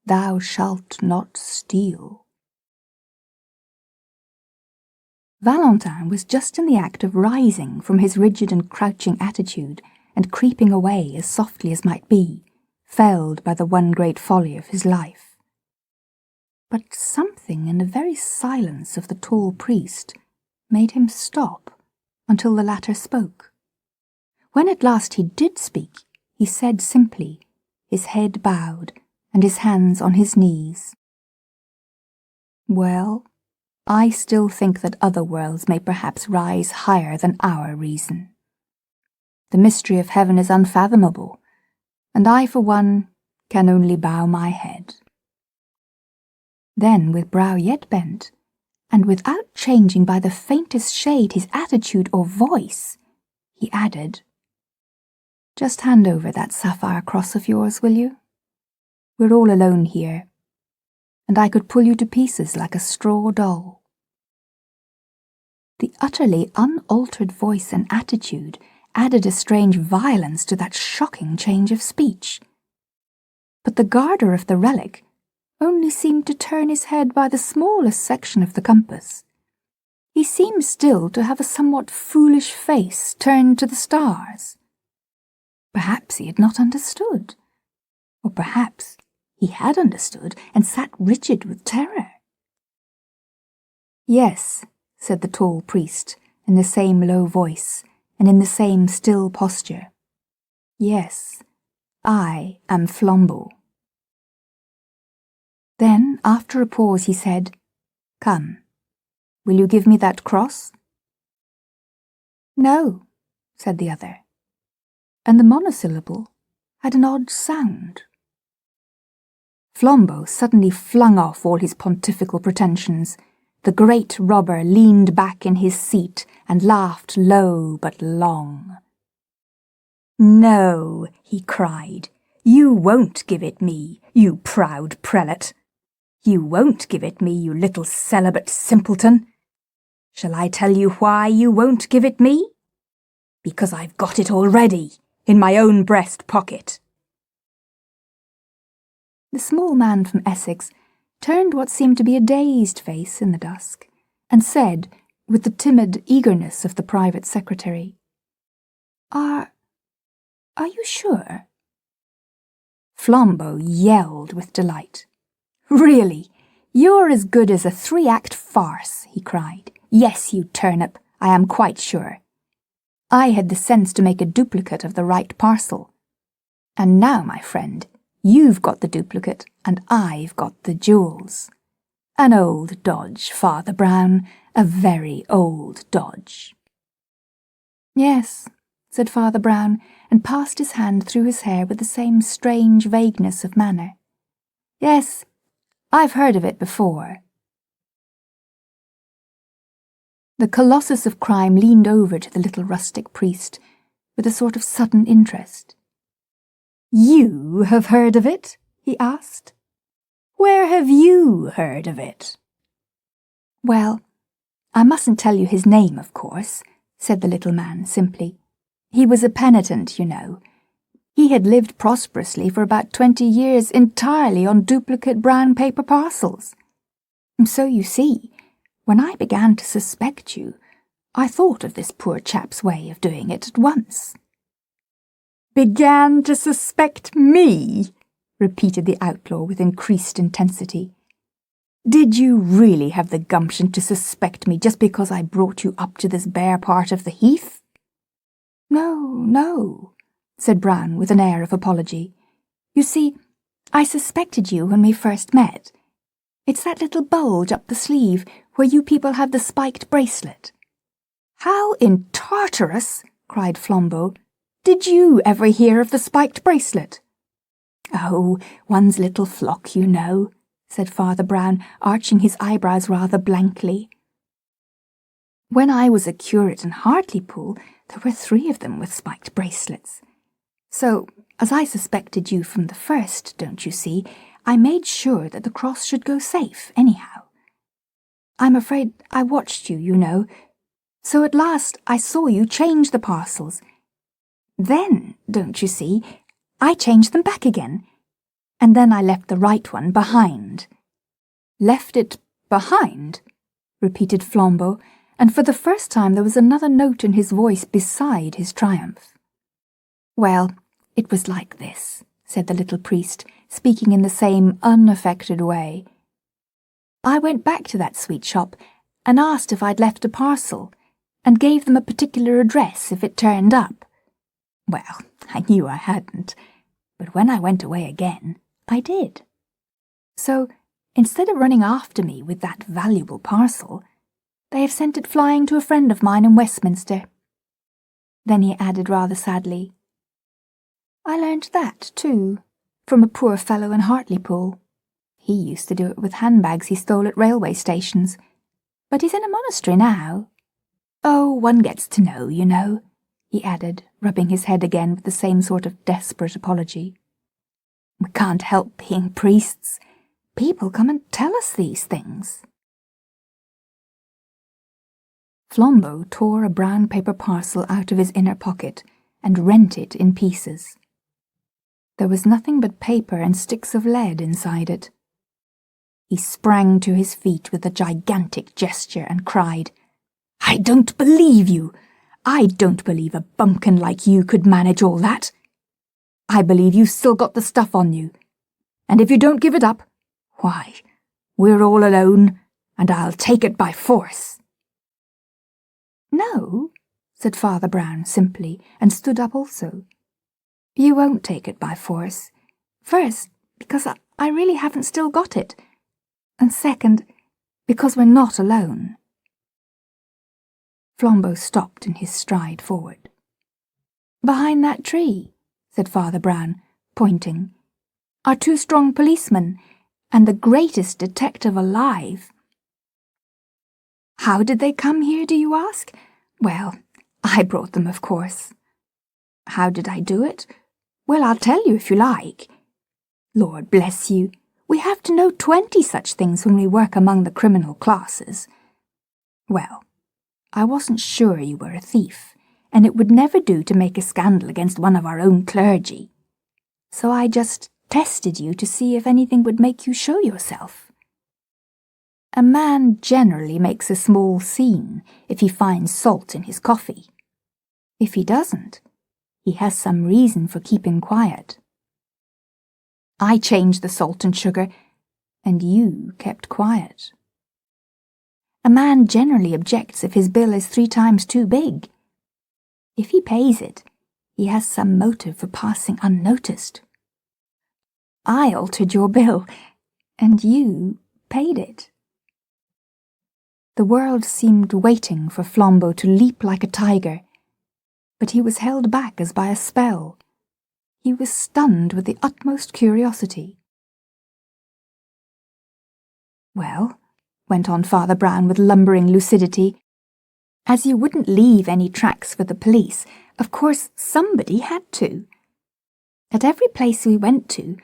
'Thou shalt not steal.'" Valentin was just in the act of rising from his rigid and crouching attitude and creeping away as softly as might be, felled by the one great folly of his life. But something in the very silence of the tall priest made him stop until the latter spoke. When at last he did speak, he said simply, his head bowed and his hands on his knees, "Well, I still think that other worlds may perhaps rise higher than our reason. The mystery of heaven is unfathomable, and I, for one, can only bow my head." Then, with brow yet bent, and without changing by the faintest shade his attitude or voice, he added, "Just hand over that sapphire cross of yours, will you? We're all alone here, and I could pull you to pieces like a straw doll." The utterly unaltered voice and attitude added a strange violence to that shocking change of speech. But the guarder of the relic only seemed to turn his head by the smallest section of the compass. He seemed still to have a somewhat foolish face turned to the stars. Perhaps he had not understood, or perhaps he had understood and sat rigid with terror. "Yes," said the tall priest, in the same low voice, and in the same still posture. "Yes, I am Flambeau." Then, after a pause, he said, "Come, will you give me that cross?" "No," said the other, and the monosyllable had an odd sound. Flambeau suddenly flung off all his pontifical pretensions. The great robber leaned back in his seat and laughed low but long. "No," he cried, "you won't give it me, you proud prelate. You won't give it me, you little celibate simpleton. Shall I tell you why you won't give it me? Because I've got it already, in my own breast pocket." The small man from Essex turned what seemed to be a dazed face in the dusk, and said, with the timid eagerness of the private secretary, Are you sure?" Flambeau yelled with delight. "Really, you're as good as a 3-act farce," he cried. "Yes, you turnip, I am quite sure. I had the sense to make a duplicate of the right parcel. And now, my friend, you've got the duplicate, and I've got the jewels. An old dodge, Father Brown, a very old dodge." "Yes," said Father Brown, and passed his hand through his hair with the same strange vagueness of manner. "Yes, I've heard of it before." The colossus of crime leaned over to the little rustic priest with a sort of sudden interest. "You have heard of it?" he asked. "Where have you heard of it?" "Well, I mustn't tell you his name, of course," said the little man simply. "He was a penitent, you know. He had lived prosperously for about 20 years entirely on duplicate brown paper parcels. So you see, when I began to suspect you, I thought of this poor chap's way of doing it at once." "Began to suspect me?" repeated the outlaw with increased intensity. "Did you really have the gumption to suspect me just because I brought you up to this bare part of the heath?" No, said Brown with an air of apology. "You see, I suspected you when we first met. It's that little bulge up the sleeve where you people have the spiked bracelet." "How in Tartarus," cried Flambeau, "did you ever hear of the spiked bracelet?" "Oh, one's little flock, you know," said Father Brown, arching his eyebrows rather blankly. "When I was a curate in Hartlepool, there were 3 of them with spiked bracelets. So, as I suspected you from the first, don't you see, I made sure that the cross should go safe, anyhow. I'm afraid I watched you, you know. So at last I saw you change the parcels. Then, don't you see, I changed them back again, and then I left the right one behind." "Left it behind?" repeated Flambeau, and for the first time there was another note in his voice beside his triumph. "Well, it was like this," said the little priest, speaking in the same unaffected way. "I went back to that sweet shop and asked if I'd left a parcel, and gave them a particular address if it turned up. Well, I knew I hadn't, but when I went away again, I did. So, instead of running after me with that valuable parcel, they have sent it flying to a friend of mine in Westminster." Then he added rather sadly, "I learned that, too, from a poor fellow in Hartlepool. He used to do it with handbags he stole at railway stations. But he's in a monastery now. Oh, one gets to know, you know, he added, rubbing his head again with the same sort of desperate apology. We can't help being priests. People come and tell us these things. Flambeau tore a brown paper parcel out of his inner pocket and rent it in pieces. There was nothing but paper and sticks of lead inside it. He sprang to his feet with a gigantic gesture and cried, I don't believe you! I don't believe a bumpkin like you could manage all that. I believe you've still got the stuff on you. And if you don't give it up, why, we're all alone, and I'll take it by force. No, said Father Brown simply, and stood up also. You won't take it by force. First, because I really haven't still got it. And second, because we're not alone. Flambeau stopped in his stride forward. Behind that tree, said Father Brown, pointing, are 2 strong policemen, and the greatest detective alive. How did they come here, do you ask? Well, I brought them, of course. How did I do it? Well, I'll tell you if you like. Lord bless you, we have to know 20 such things when we work among the criminal classes. Well, I wasn't sure you were a thief, and it would never do to make a scandal against one of our own clergy. So I just tested you to see if anything would make you show yourself. A man generally makes a small scene if he finds salt in his coffee. If he doesn't, he has some reason for keeping quiet. I changed the salt and sugar, and you kept quiet. A man generally objects if his bill is 3 times too big. If he pays it, he has some motive for passing unnoticed. I altered your bill, and you paid it. The world seemed waiting for Flambeau to leap like a tiger, but he was held back as by a spell. He was stunned with the utmost curiosity. Well, went on Father Brown with lumbering lucidity, as you wouldn't leave any tracks for the police, of course somebody had to. At every place we went to,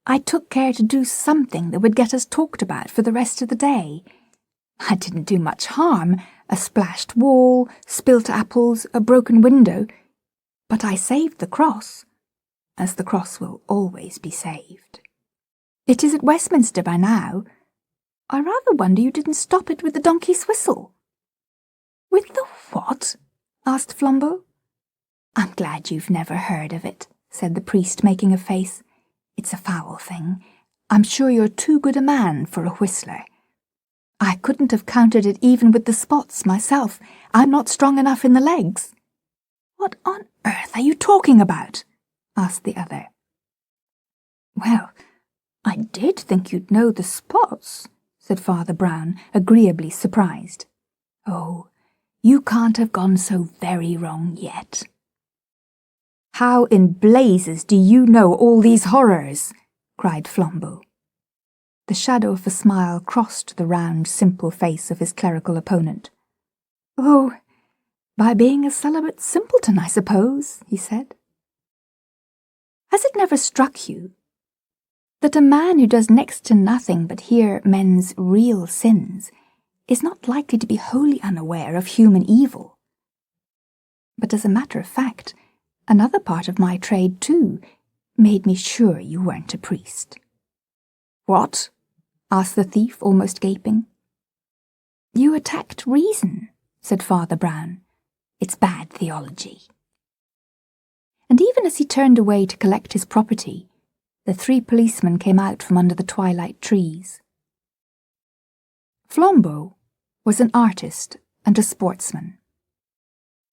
I took care to do something that would get us talked about for the rest of the day. I didn't do much harm, a splashed wall, spilt apples, a broken window, but I saved the cross, as the cross will always be saved. It is at Westminster by now. I rather wonder you didn't stop it with the donkey's whistle. With the what? Asked Flambeau. I'm glad you've never heard of it, said the priest, making a face. It's a foul thing. I'm sure you're too good a man for a whistler. I couldn't have counted it even with the spots myself. I'm not strong enough in the legs. What on earth are you talking about? Asked the other. Well, I did think you'd know the spots, said Father Brown, agreeably surprised. Oh, you can't have gone so very wrong yet. How in blazes do you know all these horrors? Cried Flambeau. The shadow of a smile crossed the round, simple face of his clerical opponent. Oh, by being a celibate simpleton, I suppose, he said. Has it never struck you that a man who does next to nothing but hear men's real sins is not likely to be wholly unaware of human evil? But as a matter of fact, another part of my trade, too, made me sure you weren't a priest. What? Asked the thief, almost gaping. You attacked reason, said Father Brown. It's bad theology. And even as he turned away to collect his property, the 3 policemen came out from under the twilight trees. Flambeau was an artist and a sportsman.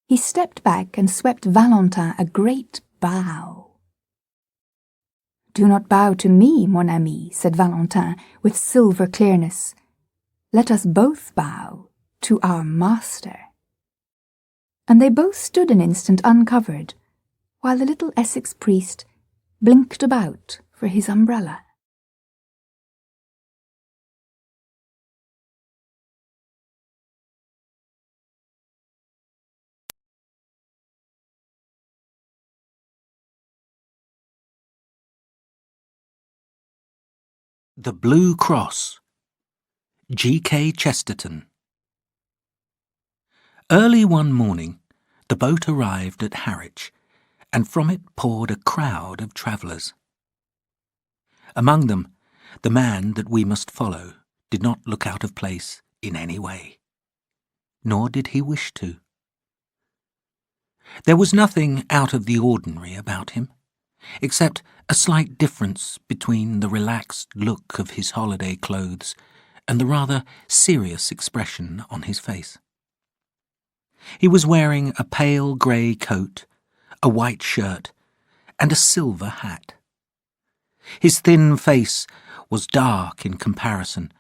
He stepped back and swept Valentin a great bow. Do not bow to me, mon ami, said Valentin with silver clearness. Let us both bow to our master. And they both stood an instant uncovered, while the little Essex priest blinked about for his umbrella. The Blue Cross. G.K. Chesterton. Early one morning, the boat arrived at Harwich, and from it poured a crowd of travellers. Among them, the man that we must follow did not look out of place in any way, nor did he wish to. There was nothing out of the ordinary about him, except a slight difference between the relaxed look of his holiday clothes and the rather serious expression on his face. He was wearing a pale grey coat, a white shirt, and a silver hat. His thin face was dark in comparison,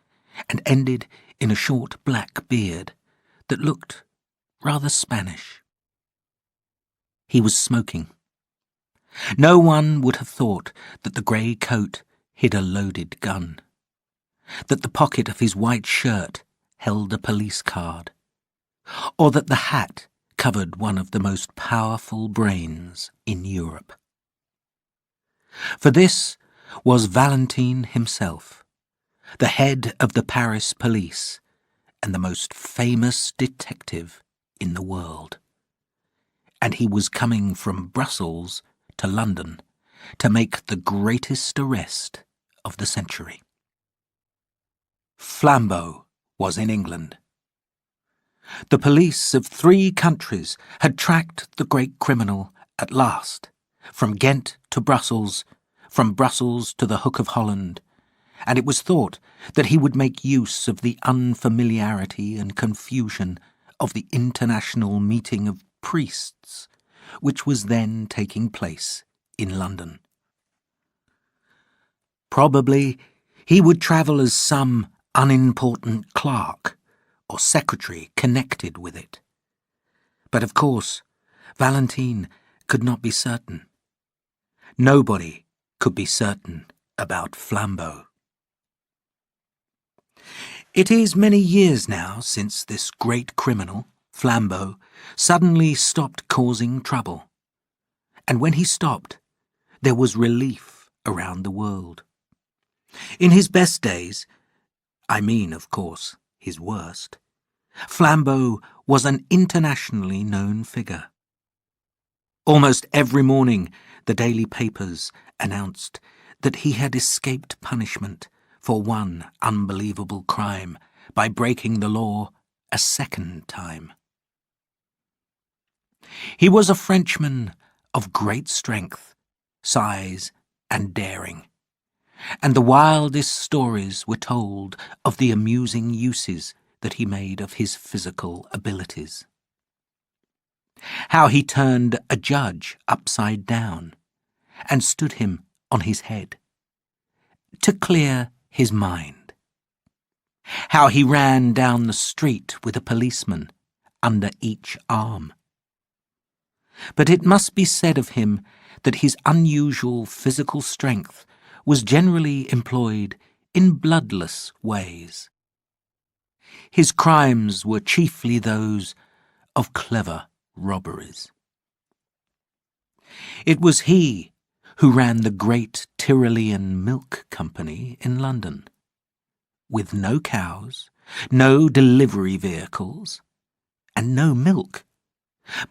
and ended in a short black beard that looked rather Spanish. He was smoking. No one would have thought that the grey coat hid a loaded gun, that the pocket of his white shirt held a police card, or that the hat covered one of the most powerful brains in Europe. For this was Valentine himself, the head of the Paris police and the most famous detective in the world. And he was coming from Brussels to London to make the greatest arrest of the century. Flambeau was in England. The police of 3 countries had tracked the great criminal at last, from Ghent to Brussels, from Brussels to the Hook of Holland, and it was thought that he would make use of the unfamiliarity and confusion of the international meeting of priests, which was then taking place in London. Probably he would travel as some unimportant clerk or secretary connected with it. But of course, Valentine could not be certain. Nobody could be certain about Flambeau. It is many years now since this great criminal, Flambeau, suddenly stopped causing trouble. And when he stopped, there was relief around the world. In his best days, I mean, of course, his worst, Flambeau was an internationally known figure. Almost every morning, the daily papers announced that he had escaped punishment for one unbelievable crime by breaking the law a second time. He was a Frenchman of great strength, size, and daring, and the wildest stories were told of the amusing uses that he made of his physical abilities. How he turned a judge upside down and stood him on his head to clear his mind. How he ran down the street with a policeman under each arm. But it must be said of him that his unusual physical strength was generally employed in bloodless ways. His crimes were chiefly those of clever robberies. It was he who ran the great Tyrolean Milk Company in London, with no cows, no delivery vehicles, and no milk,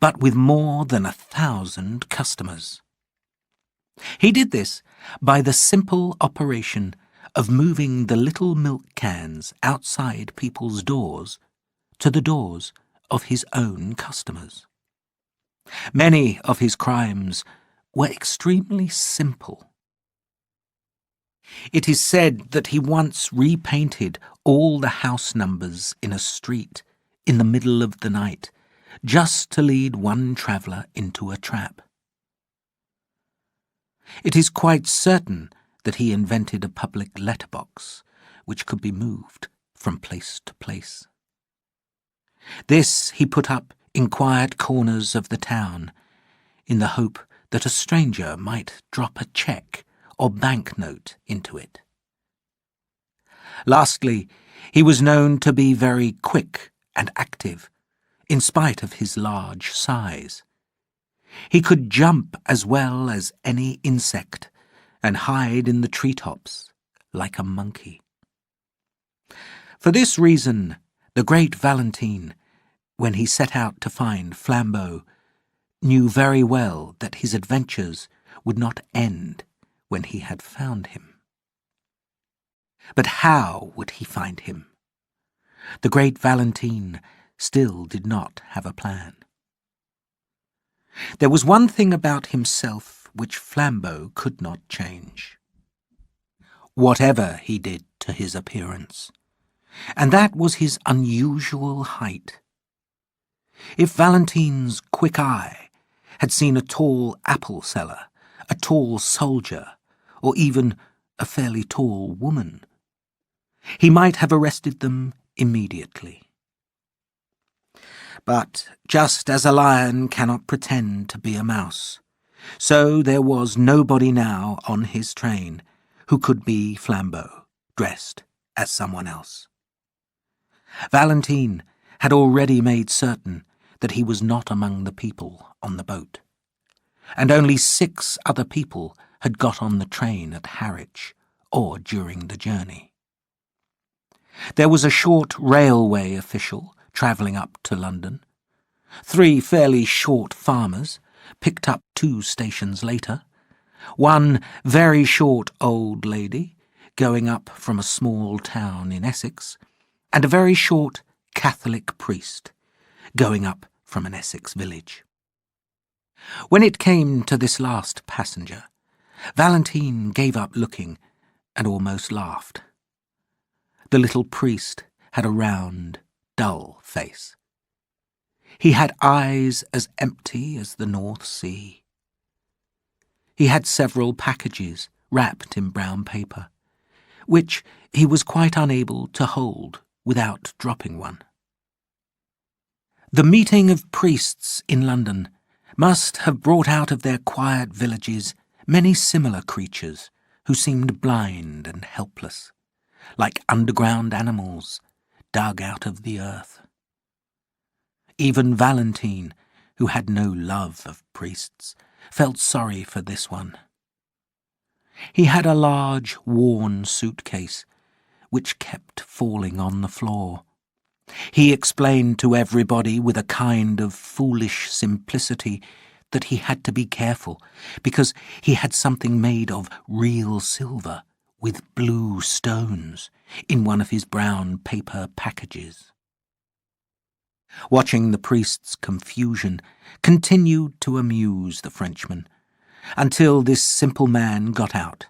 but with more than 1,000 customers. He did this by the simple operation of moving the little milk cans outside people's doors to the doors of his own customers. Many of his crimes were extremely simple. It is said that he once repainted all the house numbers in a street in the middle of the night, just to lead one traveller into a trap. It is quite certain that he invented a public letterbox which could be moved from place to place. This he put up in quiet corners of the town, in the hope that a stranger might drop a cheque or banknote into it. Lastly, he was known to be very quick and active, in spite of his large size. He could jump as well as any insect and hide in the treetops like a monkey. For this reason, the great Valentine, when he set out to find Flambeau, knew very well that his adventures would not end when he had found him. But how would he find him? The great Valentine still did not have a plan. There was one thing about himself which Flambeau could not change, whatever he did to his appearance, and that was his unusual height. If Valentine's quick eye had seen a tall apple seller, a tall soldier, or even a fairly tall woman, he might have arrested them immediately. But just as a lion cannot pretend to be a mouse, so there was nobody now on his train who could be Flambeau, dressed as someone else. Valentine had already made certain that he was not among the people on the boat, and only 6 other people had got on the train at Harwich or during the journey. There was a short railway official travelling up to London, 3 fairly short farmers, picked up 2 stations later, 1 very short old lady, going up from a small town in Essex, and a very short Catholic priest, going up from an Essex village. When it came to this last passenger, Valentine gave up looking and almost laughed. The little priest had a round, dull face. He had eyes as empty as the North Sea. He had several packages wrapped in brown paper, which he was quite unable to hold without dropping one. The meeting of priests in London must have brought out of their quiet villages many similar creatures who seemed blind and helpless, like underground animals dug out of the earth. Even Valentine, who had no love of priests, felt sorry for this one. He had a large, worn suitcase, which kept falling on the floor. He explained to everybody with a kind of foolish simplicity that he had to be careful, because he had something made of real silver with blue stones in one of his brown paper packages. Watching the priest's confusion continued to amuse the Frenchman, until this simple man got out,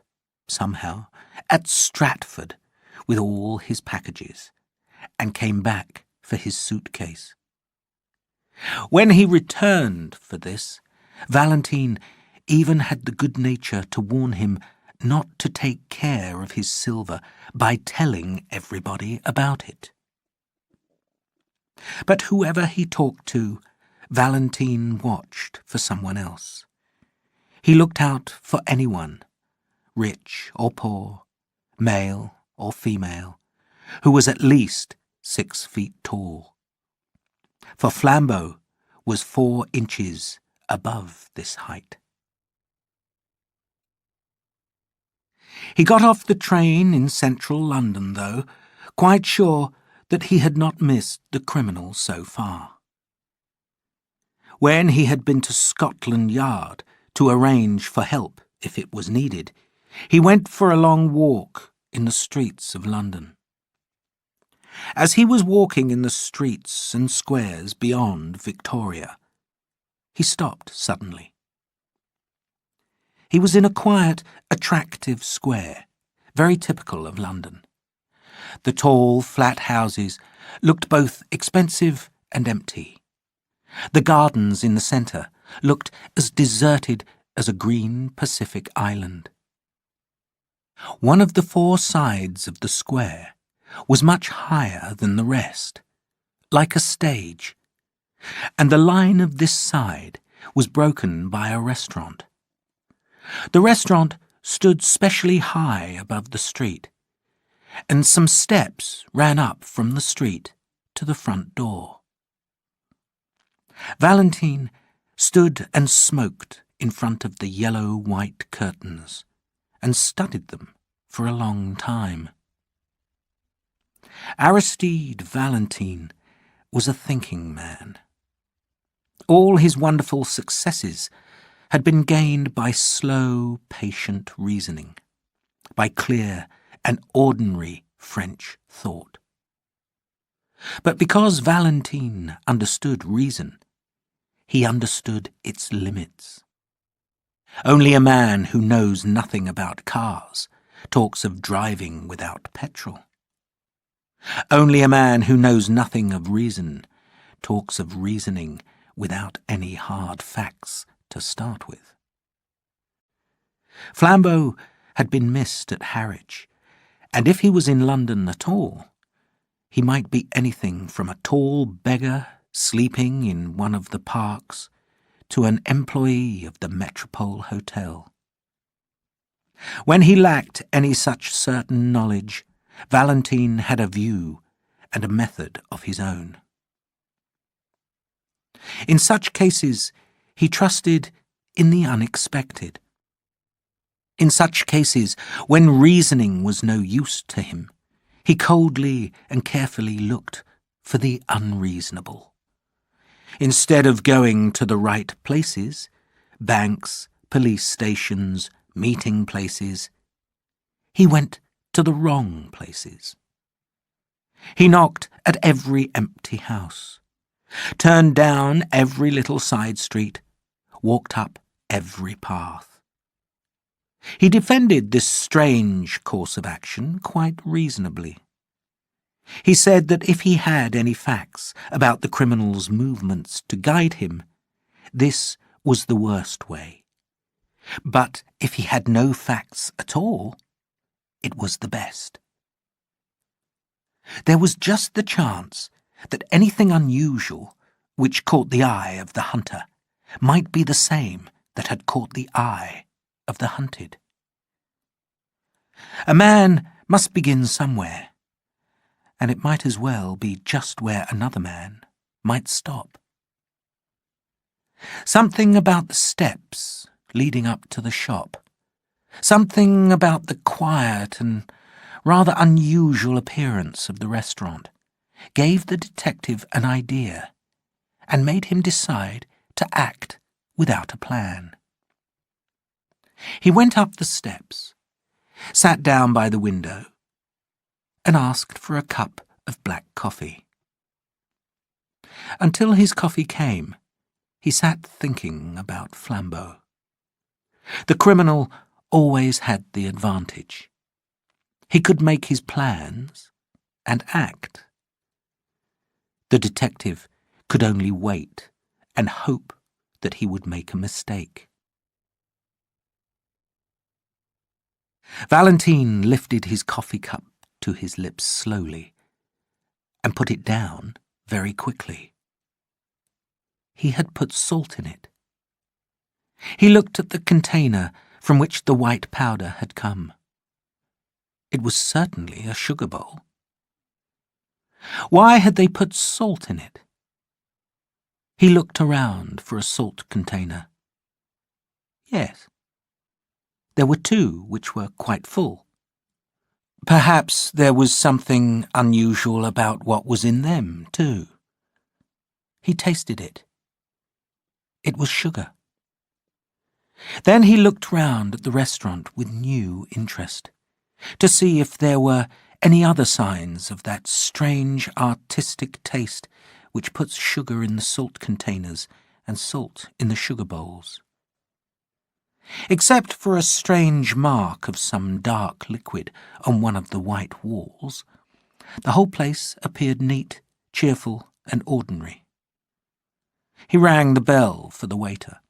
somehow, at Stratford with all his packages, and came back for his suitcase. When he returned for this, Valentine even had the good nature to warn him not to take care of his silver by telling everybody about it. But whoever he talked to, Valentine watched for someone else. He looked out for anyone, rich or poor, male or female, who was at least 6 feet tall. For Flambeau was 4 inches above this height. He got off the train in central London, though, quite sure that he had not missed the criminal so far. When he had been to Scotland Yard to arrange for help if it was needed, he went for a long walk in the streets of London. As he was walking in the streets and squares beyond Victoria, he stopped suddenly. He was in a quiet, attractive square, very typical of London. The tall, flat houses looked both expensive and empty. The gardens in the centre looked as deserted as a green Pacific island. One of the 4 sides of the square was much higher than the rest, like a stage, and the line of this side was broken by a restaurant. The restaurant stood specially high above the street, and some steps ran up from the street to the front door. Valentine stood and smoked in front of the yellow-white curtains, and studied them for a long time. Aristide Valentine was a thinking man. All his wonderful successes had been gained by slow, patient reasoning, by clear and ordinary French thought. But because Valentine understood reason, he understood its limits. Only a man who knows nothing about cars talks of driving without petrol. Only a man who knows nothing of reason talks of reasoning without any hard facts to start with. Flambeau had been missed at Harwich, and if he was in London at all, he might be anything from a tall beggar sleeping in one of the parks to an employee of the Metropole Hotel. When he lacked any such certain knowledge, Valentine had a view and a method of his own. In such cases, he trusted in the unexpected. In such cases, when reasoning was no use to him, he coldly and carefully looked for the unreasonable. Instead of going to the right places, banks, police stations, meeting places, he went to the wrong places. He knocked at every empty house, turned down every little side street, walked up every path. He defended this strange course of action quite reasonably. He said that if he had any facts about the criminal's movements to guide him, this was the worst way. But if he had no facts at all, it was the best. There was just the chance that anything unusual which caught the eye of the hunter might be the same that had caught the eye of the hunted. A man must begin somewhere, and it might as well be just where another man might stop. Something about the steps leading up to the shop, something about the quiet and rather unusual appearance of the restaurant, gave the detective an idea and made him decide to act without a plan. He went up the steps, sat down by the window, and asked for a cup of black coffee. Until his coffee came, he sat thinking about Flambeau. The criminal always had the advantage. He could make his plans and act. The detective could only wait and hope that he would make a mistake. Valentine lifted his coffee cup to his lips slowly and put it down very quickly. He had put salt in it. He looked at the container from which the white powder had come. It was certainly a sugar bowl. Why had they put salt in it? He looked around for a salt container. Yes. There were two which were quite full. Perhaps there was something unusual about what was in them, too. He tasted it. It was sugar. Then he looked round at the restaurant with new interest, to see if there were any other signs of that strange artistic taste which puts sugar in the salt containers and salt in the sugar bowls. Except for a strange mark of some dark liquid on one of the white walls, the whole place appeared neat, cheerful, and ordinary. He rang the bell for the waiter.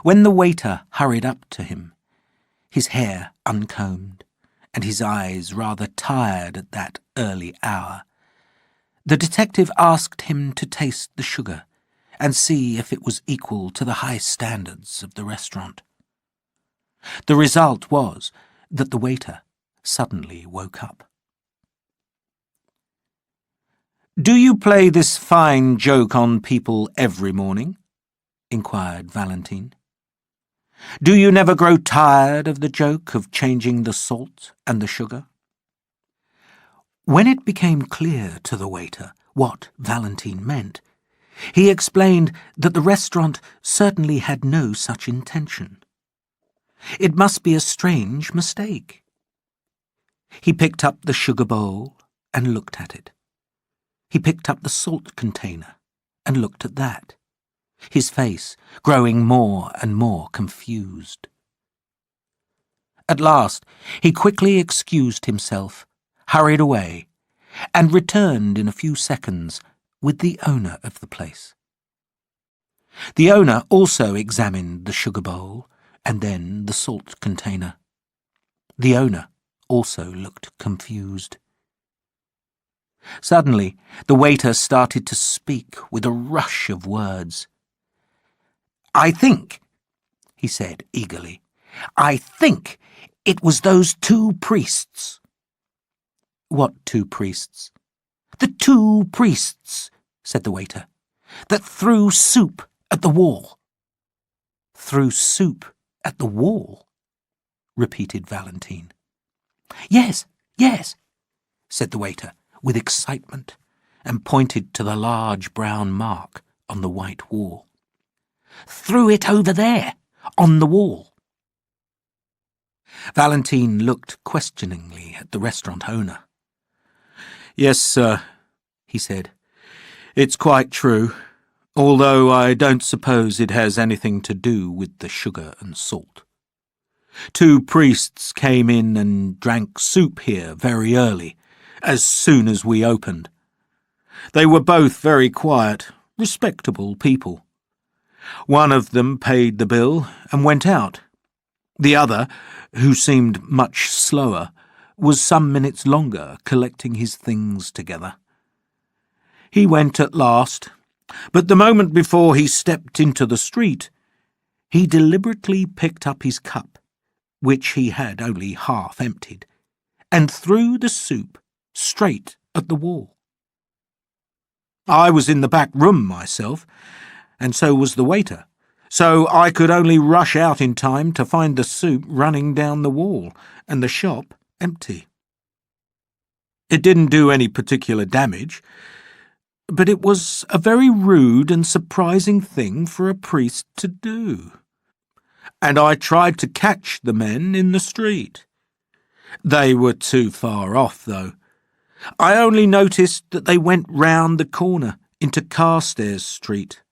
When the waiter hurried up to him, his hair uncombed and his eyes rather tired at that early hour, the detective asked him to taste the sugar and see if it was equal to the high standards of the restaurant. The result was that the waiter suddenly woke up. "Do you play this fine joke on people every morning?" inquired Valentine. Do you never grow tired of the joke of changing the salt and the sugar? When it became clear to the waiter what Valentine meant, he explained that the restaurant certainly had no such intention. It must be a strange mistake. He picked up the sugar bowl and looked at it. He picked up the salt container and looked at that, his face growing more and more confused. At last, he quickly excused himself, hurried away, and returned in a few seconds with the owner of the place. The owner also examined the sugar bowl and then the salt container. The owner also looked confused. Suddenly, the waiter started to speak with a rush of words. "I think," he said eagerly, "I think it was those two priests." "What two priests?" "The two priests," said the waiter, "that threw soup at the wall." "Threw soup at the wall?" repeated Valentine. "Yes, yes," said the waiter with excitement, and pointed to the large brown mark on the white wall. "Threw it over there, on the wall." Valentine looked questioningly at the restaurant owner. "Yes, sir," he said. "It's quite true, although I don't suppose it has anything to do with the sugar and salt. Two priests came in and drank soup here very early, as soon as we opened. They were both very quiet, respectable people. One of them paid the bill and went out. The other, who seemed much slower, was some minutes longer collecting his things together. He went at last, but the moment before he stepped into the street, he deliberately picked up his cup, which he had only half emptied, and threw the soup straight at the wall. I was in the back room myself, and so was the waiter, so I could only rush out in time to find the soup running down the wall and the shop empty. It didn't do any particular damage, but it was a very rude and surprising thing for a priest to do. And I tried to catch the men in the street. They were too far off, though. I only noticed that they went round the corner into Carstairs Street."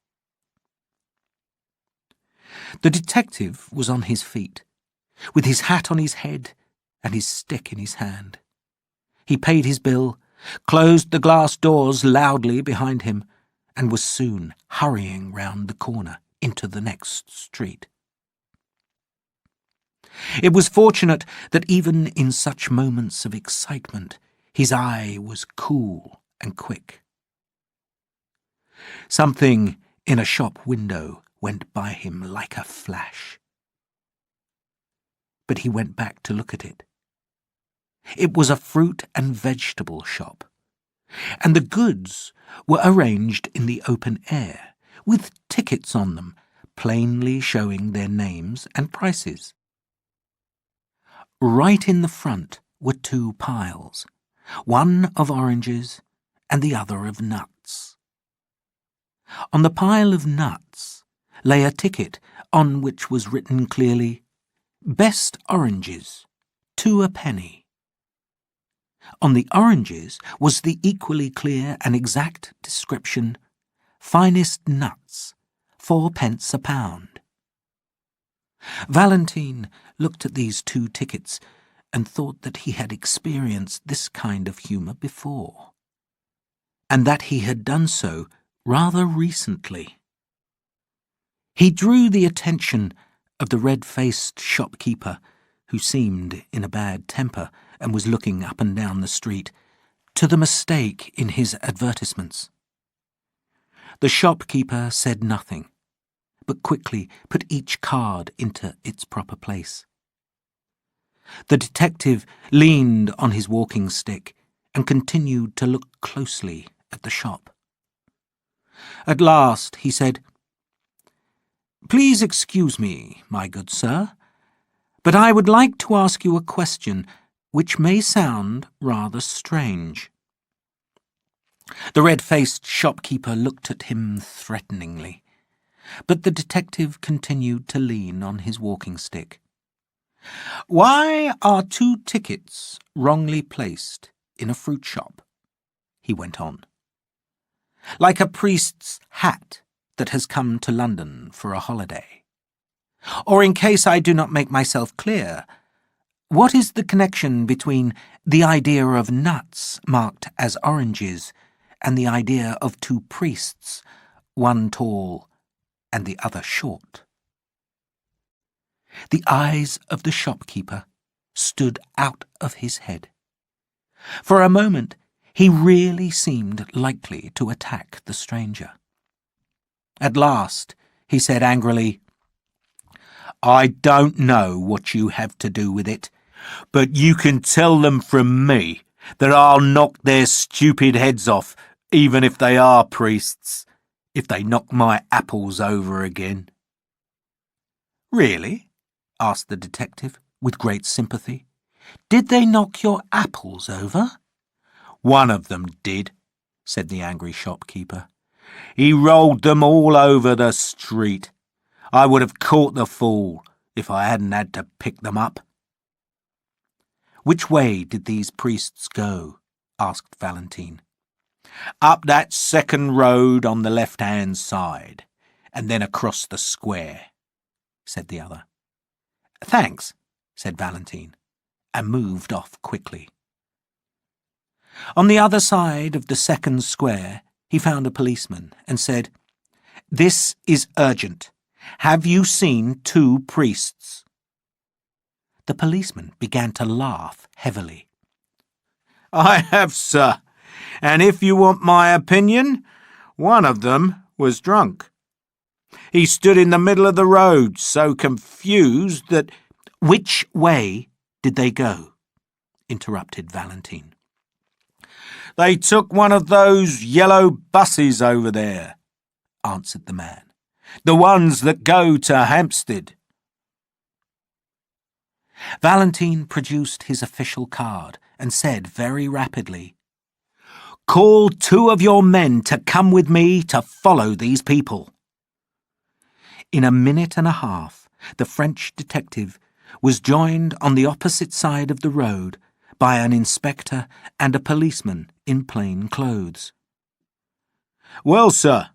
The detective was on his feet, with his hat on his head and his stick in his hand. He paid his bill, closed the glass doors loudly behind him, and was soon hurrying round the corner into the next street. It was fortunate that even in such moments of excitement, his eye was cool and quick. Something in a shop window went by him like a flash. But he went back to look at it. It was a fruit and vegetable shop, and the goods were arranged in the open air, with tickets on them, plainly showing their names and prices. Right in the front were two piles, one of oranges and the other of nuts. On the pile of nuts lay a ticket on which was written clearly, "Best oranges, 2 a penny." On the oranges was the equally clear and exact description, "Finest nuts, 4d a pound." Valentine looked at these two tickets and thought that he had experienced this kind of humour before, and that he had done so rather recently. He drew the attention of the red-faced shopkeeper, who seemed in a bad temper and was looking up and down the street, to the mistake in his advertisements. The shopkeeper said nothing, but quickly put each card into its proper place. The detective leaned on his walking stick and continued to look closely at the shop. At last he said, Please excuse me, my good sir, but I would like to ask you a question which may sound rather strange." The red-faced shopkeeper looked at him threateningly, but the detective continued to lean on his walking stick. "Why are 2 tickets wrongly placed in a fruit shop?" he went on. "Like a priest's hat that has come to London for a holiday. Or, in case I do not make myself clear, what is the connection between the idea of nuts marked as oranges and the idea of 2 priests, one tall and the other short?" The eyes of the shopkeeper stood out of his head. For a moment he really seemed likely to attack the stranger. At last he said angrily, "I don't know what you have to do with it, but you can tell them from me that I'll knock their stupid heads off, even if they are priests, if they knock my apples over again." "Really?" asked the detective, with great sympathy. "Did they knock your apples over?" "One of them did," said the angry shopkeeper. "He rolled them all over the street. I would have caught the fool if I hadn't had to pick them up." "Which way did these priests go?" asked Valentine. "Up that second road on the left-hand side, and then across the square," said the other. "Thanks," said Valentine, and moved off quickly. On the other side of the second square he found a policeman and said, "This is urgent. Have you seen 2 priests?" The policeman began to laugh heavily. "I have, sir, and if you want my opinion, one of them was drunk. He stood in the middle of the road, so confused that—" "Which way did they go?" interrupted Valentine. "They took one of those yellow buses over there," answered the man. "The ones that go to Hampstead." Valentine produced his official card and said very rapidly, "Call 2 of your men to come with me to follow these people." In a minute and a half, the French detective was joined on the opposite side of the road by an inspector and a policeman in plain clothes. "Well, sir,"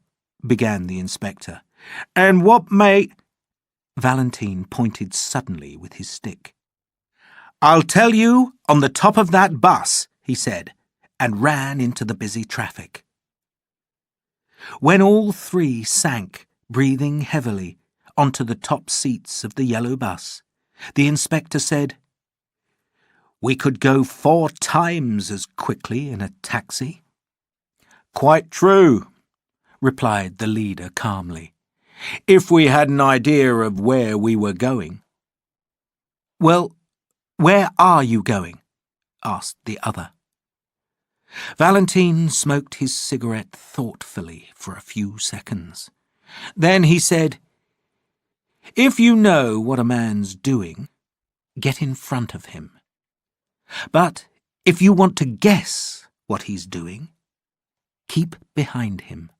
began the inspector, "and what may—" Valentine pointed suddenly with his stick. "I'll tell you on the top of that bus," he said, and ran into the busy traffic. When all 3 sank, breathing heavily, onto the top seats of the yellow bus, the inspector said, "We could go 4 times as quickly in a taxi." "Quite true," replied the leader calmly, "if we had an idea of where we were going." "Well, where are you going?" asked the other. Valentine smoked his cigarette thoughtfully for a few seconds. Then he said, "If you know what a man's doing, get in front of him. But if you want to guess what he's doing, keep behind him.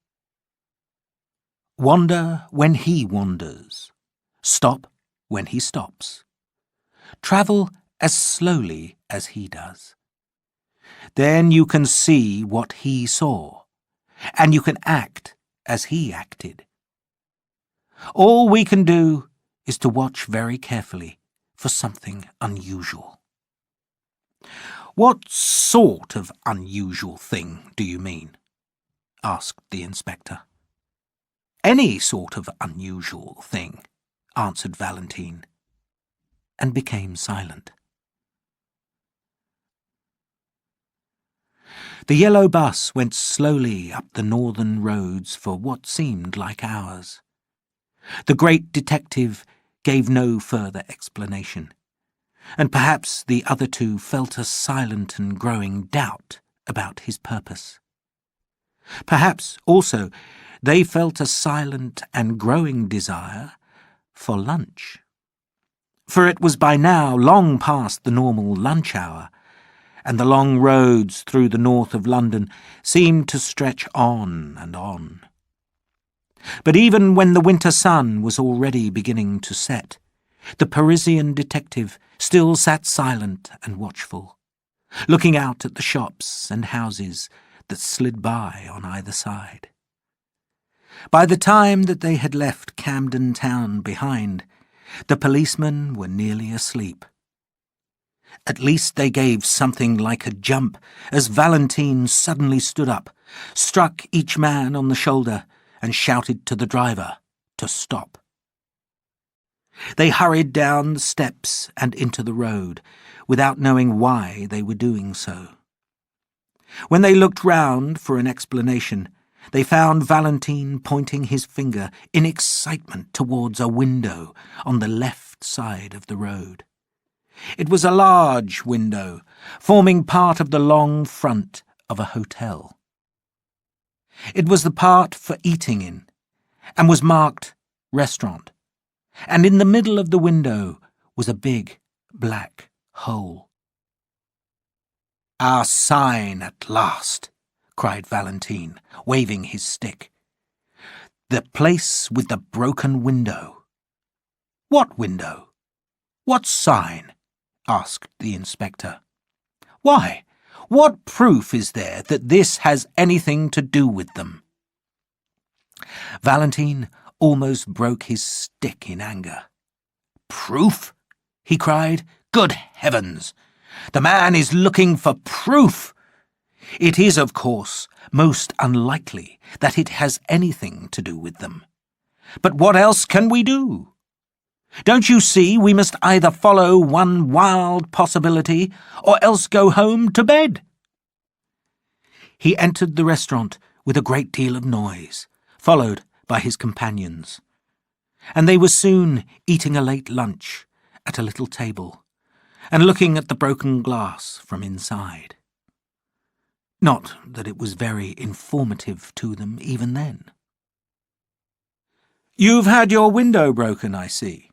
Wander when he wanders. Stop when he stops. Travel as slowly as he does. Then you can see what he saw, and you can act as he acted. All we can do is to watch very carefully for something unusual." "What sort of unusual thing do you mean?" asked the inspector. "Any sort of unusual thing," answered Valentine, and became silent. The yellow bus went slowly up the northern roads for what seemed like hours. The great detective gave no further explanation, and perhaps the other 2 felt a silent and growing doubt about his purpose. Perhaps, also, they felt a silent and growing desire for lunch. For it was by now long past the normal lunch hour, and the long roads through the north of London seemed to stretch on and on. But even when the winter sun was already beginning to set, the Parisian detective still sat silent and watchful, looking out at the shops and houses that slid by on either side. By the time that they had left Camden Town behind, the policemen were nearly asleep. At least they gave something like a jump as Valentine suddenly stood up, struck each man on the shoulder, and shouted to the driver to stop. They hurried down the steps and into the road, without knowing why they were doing so. When they looked round for an explanation, they found Valentine pointing his finger in excitement towards a window on the left side of the road. It was a large window, forming part of the long front of a hotel. It was the part for eating in, and was marked restaurant, and in the middle of the window was a big black hole. "Our sign at last," cried Valentine, waving his stick. "The place with the broken window." "What window? What sign?" asked the inspector. "Why, what proof is there that this has anything to do with them?" Valentine almost broke his stick in anger. "Proof?" he cried. "Good heavens! The man is looking for proof! It is, of course, most unlikely that it has anything to do with them. But what else can we do? Don't you see we must either follow one wild possibility or else go home to bed?" He entered the restaurant with a great deal of noise, followed by his companions, and they were soon eating a late lunch at a little table and looking at the broken glass from inside. Not that it was very informative to them even then. "You've had your window broken, I see,"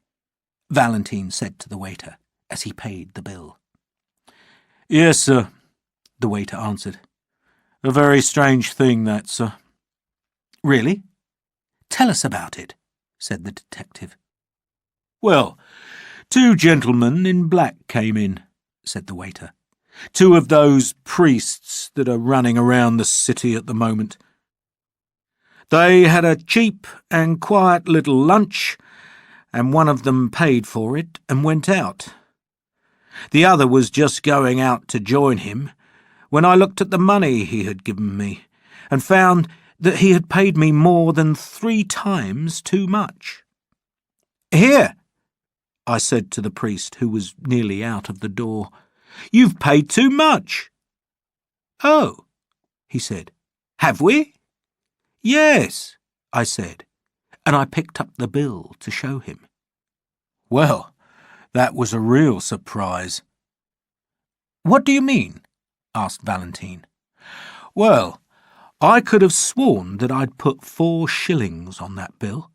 Valentine said to the waiter as he paid the bill. "Yes, sir," the waiter answered. "A very strange thing, that, sir." "Really? Tell us about it," said the detective. "Well, 2 gentlemen in black came in," said the waiter. "2 of those priests that are running around the city at the moment. They had a cheap and quiet little lunch, and one of them paid for it and went out. The other was just going out to join him when I looked at the money he had given me and found that he had paid me more than 3 times too much. 'Here,' I said to the priest, who was nearly out of the door, 'you've paid too much.' 'Oh,' he said, 'have we?' 'Yes,' I said, and I picked up the bill to show him. Well, that was a real surprise." "What do you mean?" asked Valentine. "Well, I could have sworn that I'd put 4 shillings on that bill,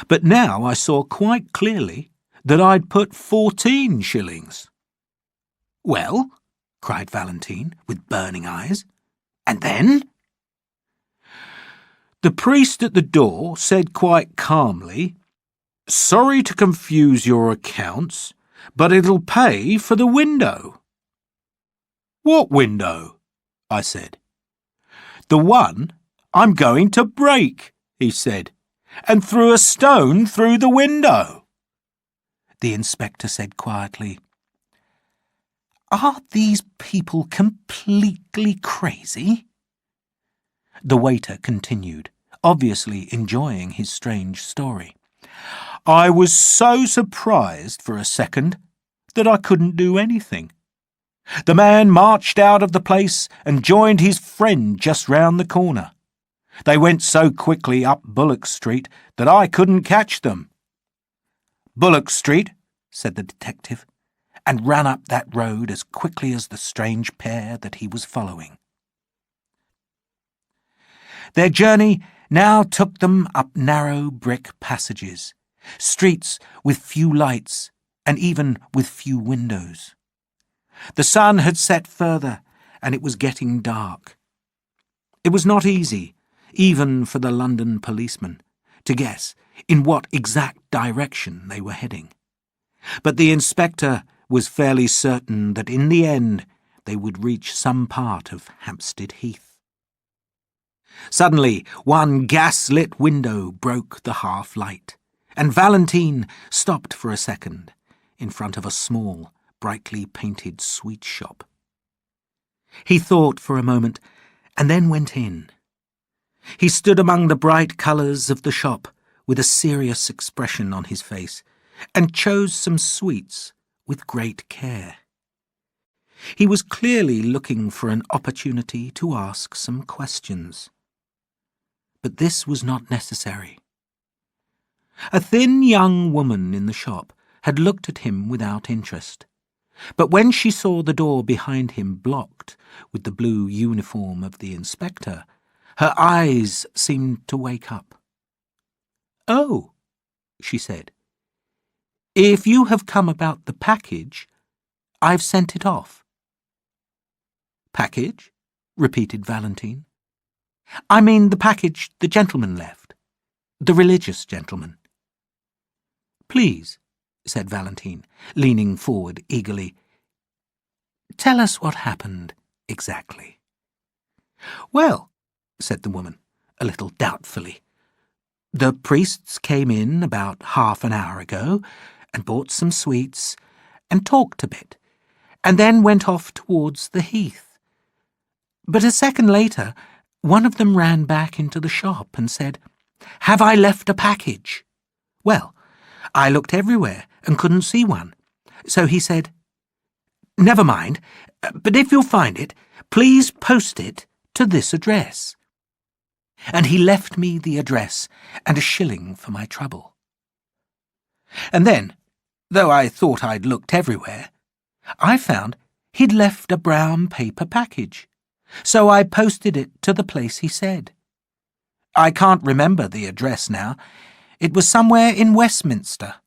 but now I saw quite clearly that I'd put 14 shillings. "Well," cried Valentine, with burning eyes, "and then?" "The priest at the door said quite calmly, 'Sorry to confuse your accounts, but it'll pay for the window.' 'What window?' I said. 'The one I'm going to break,' he said, and threw a stone through the window." The inspector said quietly, "Are these people completely crazy?" The waiter continued, obviously enjoying his strange story. "I was so surprised for a second that I couldn't do anything. The man marched out of the place and joined his friend just round the corner. They went so quickly up Bullock Street that I couldn't catch them." "Bullock Street," said the detective, and ran up that road as quickly as the strange pair that he was following. Their journey now took them up narrow brick passages, streets with few lights and even with few windows. The sun had set further, and it was getting dark. It was not easy, even for the London policeman, to guess in what exact direction they were heading. But the inspector was fairly certain that in the end they would reach some part of Hampstead Heath. Suddenly, one gas-lit window broke the half-light, and Valentine stopped for a second in front of a small, brightly painted sweet shop. He thought for a moment, and then went in. He stood among the bright colours of the shop with a serious expression on his face, and chose some sweets with great care. He was clearly looking for an opportunity to ask some questions. But this was not necessary. A thin young woman in the shop had looked at him without interest, but when she saw the door behind him blocked with the blue uniform of the inspector, her eyes seemed to wake up. "Oh," she said, "if you have come about the package, I've sent it off." "Package?" repeated Valentine. "I mean the package the gentleman left. The religious gentleman." "Please," said Valentine, leaning forward eagerly, "tell us what happened exactly." "Well," said the woman, a little doubtfully, "the priests came in about half an hour ago and bought some sweets and talked a bit, and then went off towards the heath. But a second later, one of them ran back into the shop and said, 'Have I left a package?' Well, I looked everywhere and couldn't see one. So he said, 'Never mind, but if you find it, please post it to this address.' And he left me the address and a shilling for my trouble. And then, though I thought I'd looked everywhere, I found he'd left a brown paper package, so I posted it to the place he said. I can't remember the address now. It was somewhere in Westminster.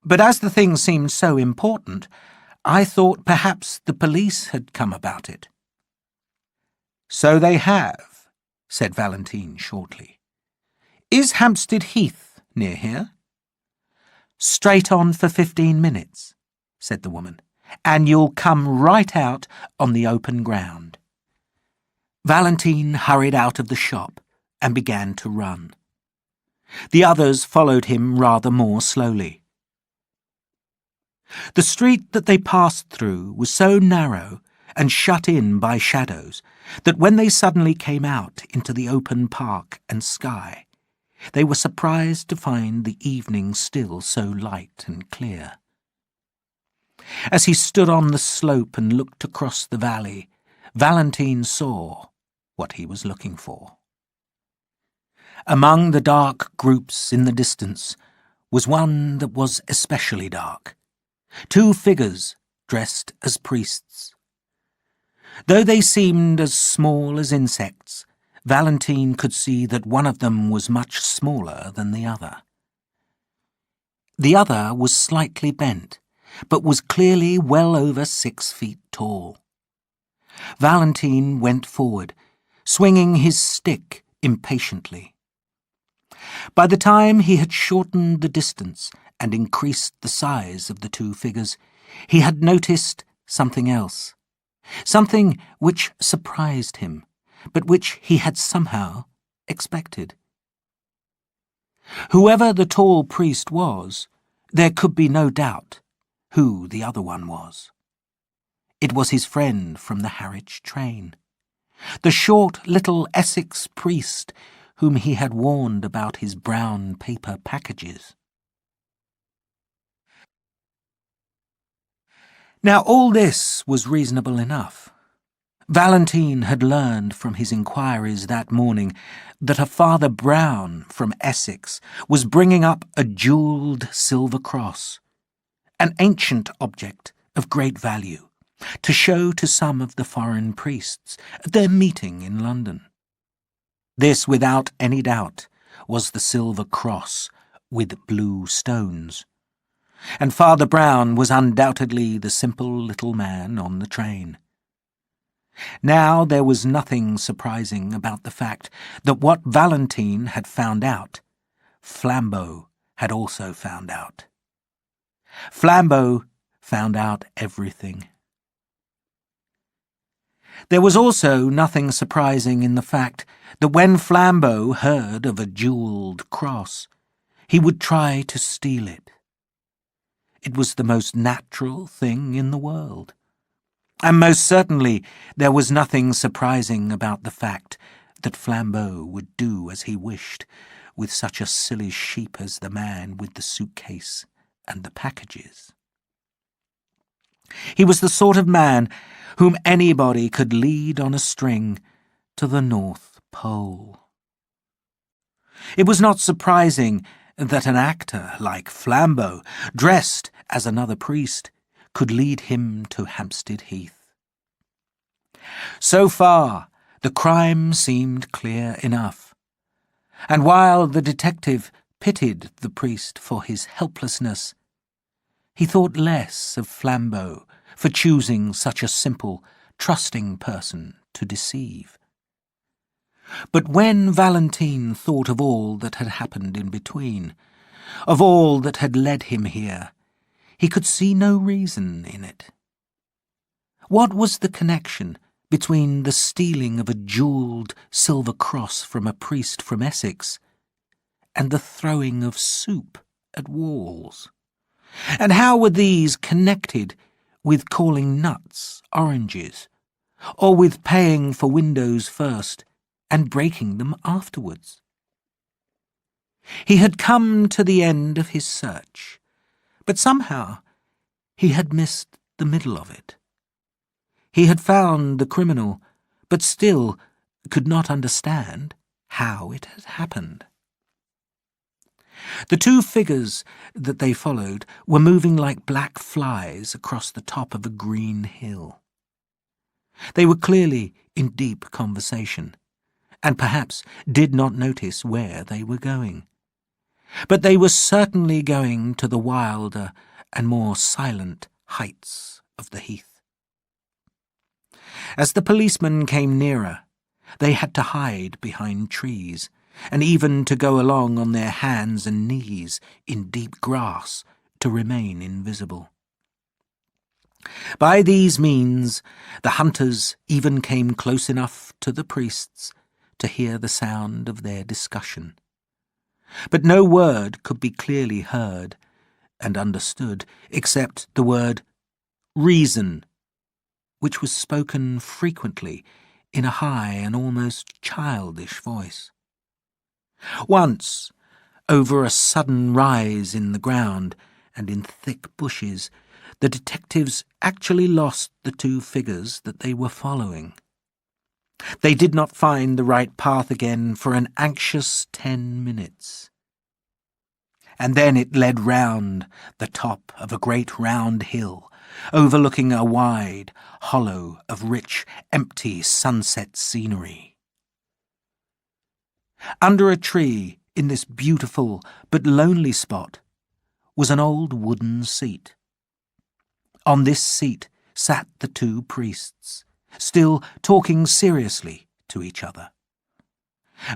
But as the thing seemed so important, I thought perhaps the police had come about it." "So they have," said Valentine shortly. "Is Hampstead Heath near here?" "Straight on for 15 minutes, said the woman, "and you'll come right out on the open ground." Valentine hurried out of the shop and began to run. The others followed him rather more slowly. The street that they passed through was so narrow and shut in by shadows that when they suddenly came out into the open park and sky, they were surprised to find the evening still so light and clear. As he stood on the slope and looked across the valley, Valentine saw what he was looking for. Among the dark groups in the distance was one that was especially dark. 2 figures dressed as priests. Though they seemed as small as insects, Valentine could see that one of them was much smaller than the other. The other was slightly bent, but was clearly well over 6 feet tall. Valentine went forward, swinging his stick impatiently. By the time he had shortened the distance and increased the size of the 2 figures, he had noticed something else, something which surprised him, but which he had somehow expected. Whoever the tall priest was, there could be no doubt who the other one was. It was his friend from the Harwich train, the short little Essex priest whom he had warned about his brown paper packages. Now all this was reasonable enough. Valentine had learned from his inquiries that morning that a Father Brown from Essex was bringing up a jewelled silver cross, an ancient object of great value, to show to some of the foreign priests at their meeting in London. This, without any doubt, was the silver cross with blue stones. And Father Brown was undoubtedly the simple little man on the train. Now there was nothing surprising about the fact that what Valentine had found out, Flambeau had also found out. Flambeau found out everything. There was also nothing surprising in the fact that when Flambeau heard of a jewelled cross, he would try to steal it. It was the most natural thing in the world. And most certainly there was nothing surprising about the fact that Flambeau would do as he wished with such a silly sheep as the man with the suitcase and the packages. He was the sort of man whom anybody could lead on a string to the North Pole. It was not surprising that an actor like Flambeau, dressed as another priest, could lead him to Hampstead Heath. So far, the crime seemed clear enough, and while the detective pitied the priest for his helplessness, he thought less of Flambeau for choosing such a simple, trusting person to deceive. But when Valentine thought of all that had happened in between, of all that had led him here, he could see no reason in it. What was the connection between the stealing of a jewelled silver cross from a priest from Essex and the throwing of soup at walls? And how were these connected with calling nuts oranges, or with paying for windows first and breaking them afterwards? He had come to the end of his search, but somehow he had missed the middle of it. He had found the criminal, but still could not understand how it had happened. The two figures that they followed were moving like black flies across the top of a green hill. They were clearly in deep conversation, and perhaps did not notice where they were going. But they were certainly going to the wilder and more silent heights of the heath. As the policemen came nearer, they had to hide behind trees, and even to go along on their hands and knees in deep grass to remain invisible. By these means, the hunters even came close enough to the priests to hear the sound of their discussion. But no word could be clearly heard and understood except the word reason, which was spoken frequently in a high and almost childish voice. Once, over a sudden rise in the ground and in thick bushes, the detectives actually lost the two figures that they were following. They did not find the right path again for an anxious 10 minutes. And then it led round the top of a great round hill, overlooking a wide hollow of rich, empty sunset scenery. Under a tree in this beautiful but lonely spot was an old wooden seat. On this seat sat the two priests, still talking seriously to each other.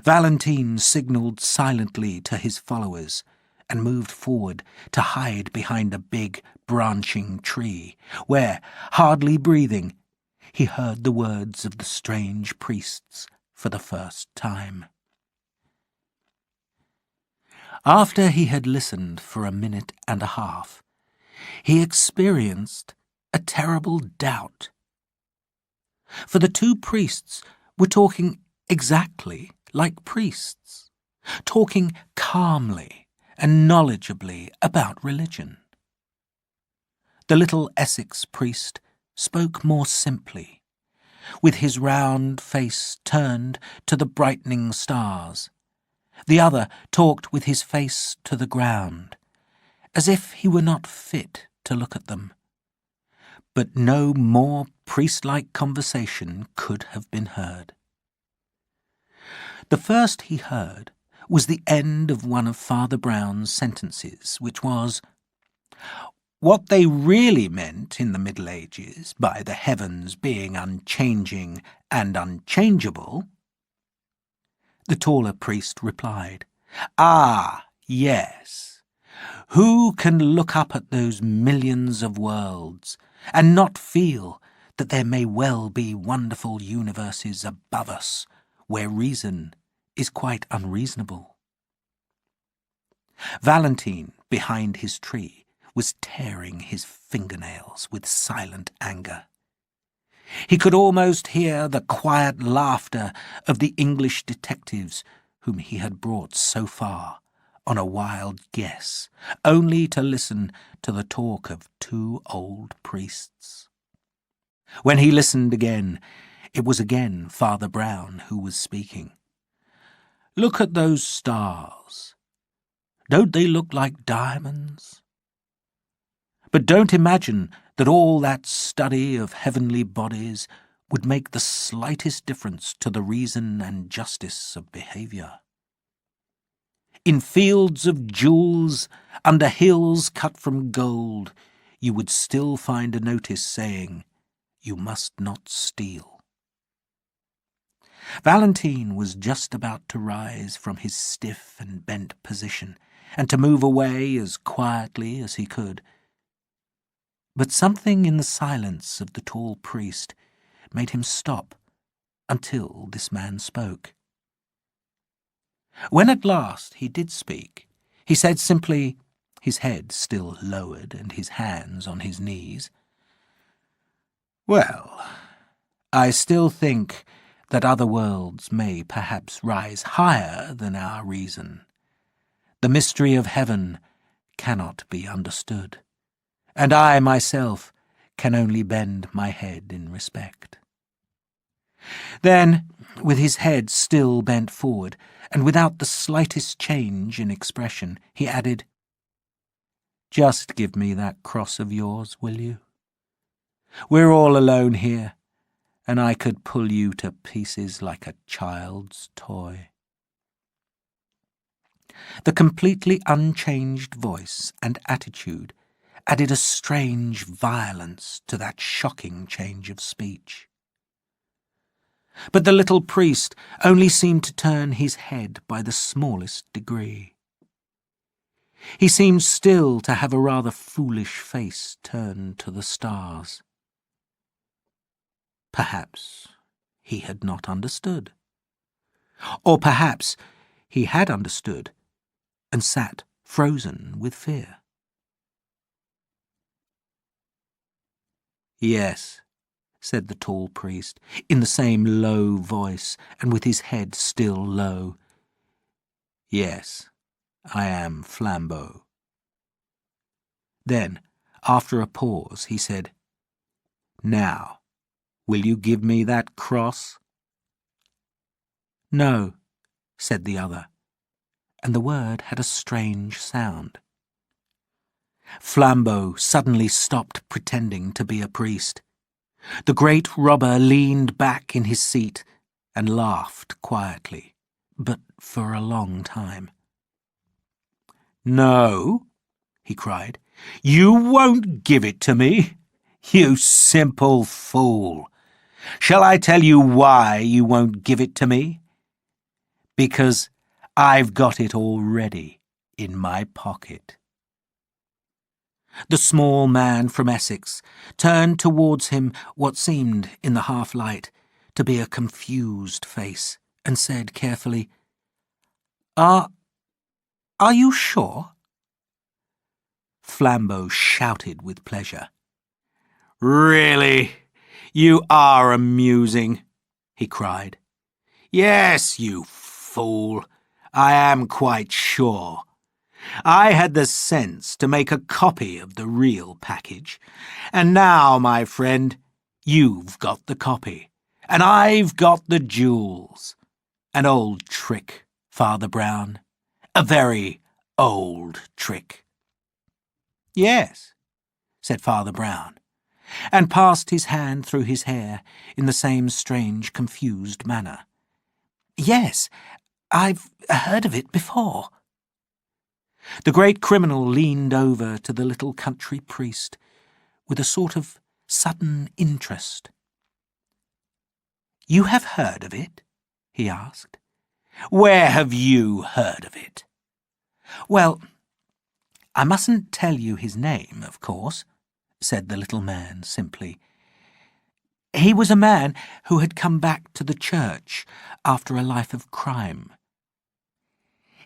Valentine signalled silently to his followers and moved forward to hide behind a big, branching tree, where, hardly breathing, he heard the words of the strange priests for the first time. After he had listened for a minute and a half, he experienced a terrible doubt. For the two priests were talking exactly like priests, talking calmly and knowledgeably about religion. The little Essex priest spoke more simply, with his round face turned to the brightening stars. The other talked with his face to the ground, as if he were not fit to look at them. But no more priest-like conversation could have been heard. The first he heard was the end of one of Father Brown's sentences, which was, "What they really meant in the Middle Ages by the heavens being unchanging and unchangeable." The taller priest replied, "Ah, yes. Who can look up at those millions of worlds and not feel that there may well be wonderful universes above us where reason is quite unreasonable?" Valentine, behind his tree, was tearing his fingernails with silent anger. He could almost hear the quiet laughter of the English detectives whom he had brought so far on a wild guess, only to listen to the talk of two old priests. When he listened again, it was again Father Brown who was speaking. "Look at those stars. Don't they look like diamonds? But don't imagine that all that study of heavenly bodies would make the slightest difference to the reason and justice of behaviour. In fields of jewels, under hills cut from gold, you would still find a notice saying, 'You must not steal.'" Valentine was just about to rise from his stiff and bent position and to move away as quietly as he could. But something in the silence of the tall priest made him stop until this man spoke. When at last he did speak, he said simply, his head still lowered and his hands on his knees, "Well, I still think that other worlds may perhaps rise higher than our reason. The mystery of heaven cannot be understood, and I myself can only bend my head in respect." Then, with his head still bent forward, and without the slightest change in expression, he added, "Just give me that cross of yours, will you? We're all alone here, and I could pull you to pieces like a child's toy." The completely unchanged voice and attitude added a strange violence to that shocking change of speech. But the little priest only seemed to turn his head by the smallest degree. He seemed still to have a rather foolish face turned to the stars. Perhaps he had not understood. Or perhaps he had understood and sat frozen with fear. "Yes," said the tall priest, in the same low voice and with his head still low. "Yes, I am Flambeau." Then, after a pause, he said, "Now, will you give me that cross?" "No," said the other, and the word had a strange sound. Flambeau suddenly stopped pretending to be a priest. The great robber leaned back in his seat and laughed quietly, but for a long time. "No," he cried, "you won't give it to me, you simple fool. Shall I tell you why you won't give it to me? Because I've got it already in my pocket." The small man from Essex turned towards him what seemed, in the half-light, to be a confused face, and said carefully, Are you sure?" Flambeau shouted with pleasure. "Really, you are amusing," he cried. "Yes, you fool, I am quite sure. I had the sense to make a copy of the real package, and now, my friend, you've got the copy, and I've got the jewels. An old trick, Father Brown, a very old trick." "Yes," said Father Brown, and passed his hand through his hair in the same strange, confused manner. Yes, I've heard of it before. The great criminal leaned over to the little country priest with a sort of sudden interest. You have heard of it? He asked. Where have you heard of it? Well, I mustn't tell you his name, of course, said the little man simply. He was a man who had come back to the church after a life of crime.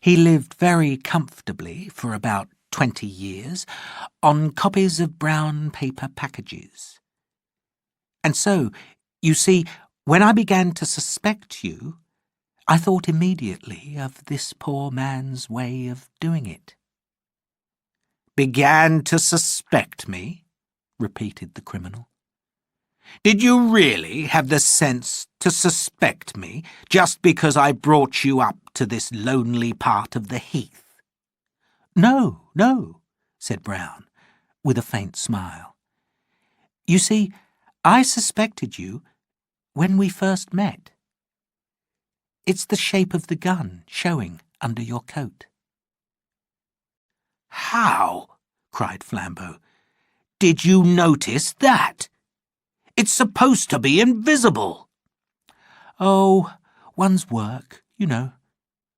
He lived very comfortably for about 20 years on copies of brown paper packages. And so, you see, when I began to suspect you, I thought immediately of this poor man's way of doing it. Began to suspect me? Repeated the criminal. Did you really have the sense to suspect me just because I brought you up to this lonely part of the heath? No, no, said Brown, with a faint smile. You see, I suspected you when we first met. It's the shape of the gun showing under your coat. How? Cried Flambeau. Did you notice that? It's supposed to be invisible. Oh, one's work, you know,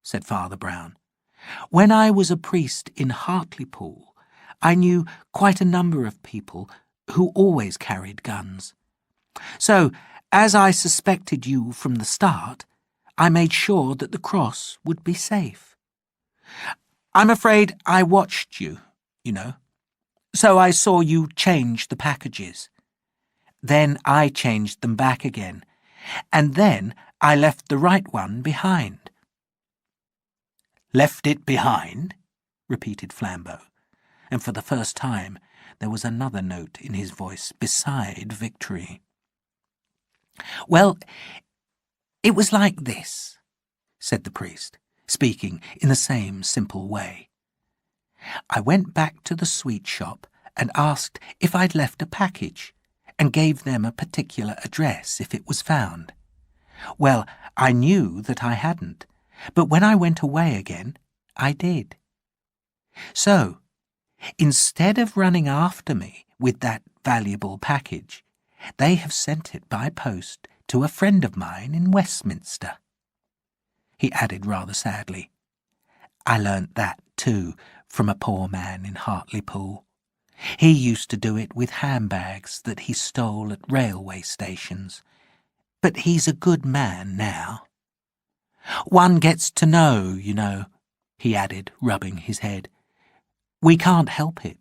said Father Brown. When I was a priest in Hartlepool, I knew quite a number of people who always carried guns. So, as I suspected you from the start, I made sure that the cross would be safe. I'm afraid I watched you, you know. So I saw you change the packages. Then I changed them back again, and then I left the right one behind. Left it behind? Repeated Flambeau, and for the first time there was another note in his voice beside victory. Well, it was like this, said the priest, speaking in the same simple way. I went back to the sweet shop and asked if I'd left a package, and gave them a particular address if it was found. Well, I knew that I hadn't, but when I went away again, I did. So, instead of running after me with that valuable package, they have sent it by post to a friend of mine in Westminster. He added rather sadly, I learnt that, too, from a poor man in Hartlepool. He used to do it with handbags that he stole at railway stations. But he's a good man now. One gets to know, you know, he added, rubbing his head. We can't help it,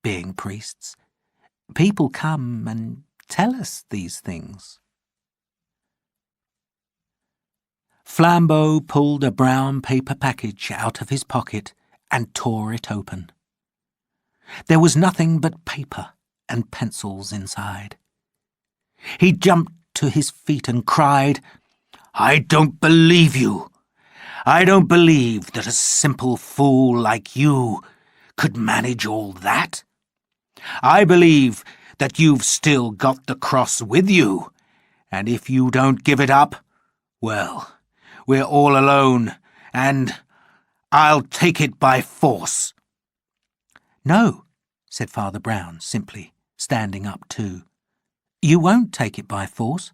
being priests. People come and tell us these things. Flambeau pulled a brown paper package out of his pocket and tore it open. There was nothing but paper and pencils inside. He jumped to his feet and cried, I don't believe you. I don't believe that a simple fool like you could manage all that. I believe that you've still got the cross with you, and if you don't give it up, well, we're all alone, and I'll take it by force. No, said Father Brown simply, standing up too. You won't take it by force.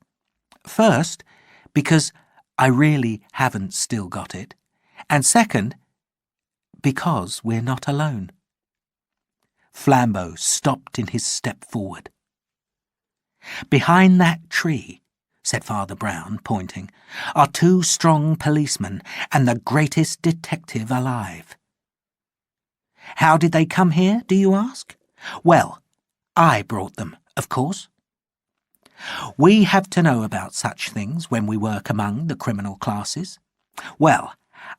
First, because I really haven't still got it, and second, because we're not alone. Flambeau stopped in his step forward. Behind that tree, said Father Brown, pointing, are 2 strong policemen and the greatest detective alive. How did they come here, do you ask? Well, I brought them, of course. We have to know about such things when we work among the criminal classes. Well,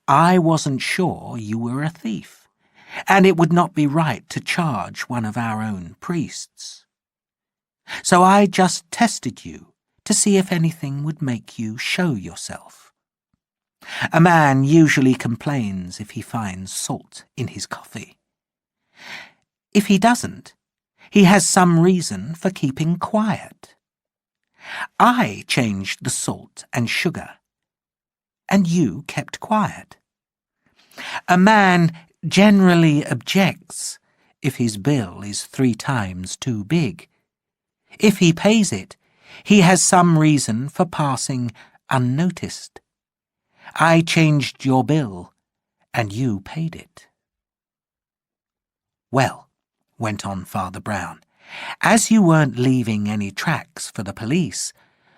I wasn't sure you were a thief, and it would not be right to charge one of our own priests. So I just tested you to see if anything would make you show yourself. A man usually complains if he finds salt in his coffee. If he doesn't, he has some reason for keeping quiet. I changed the salt and sugar, and you kept quiet. A man generally objects if his bill is 3 times too big. If he pays it, he has some reason for passing unnoticed. I changed your bill, and you paid it. Well, went on Father Brown, as you weren't leaving any tracks for the police,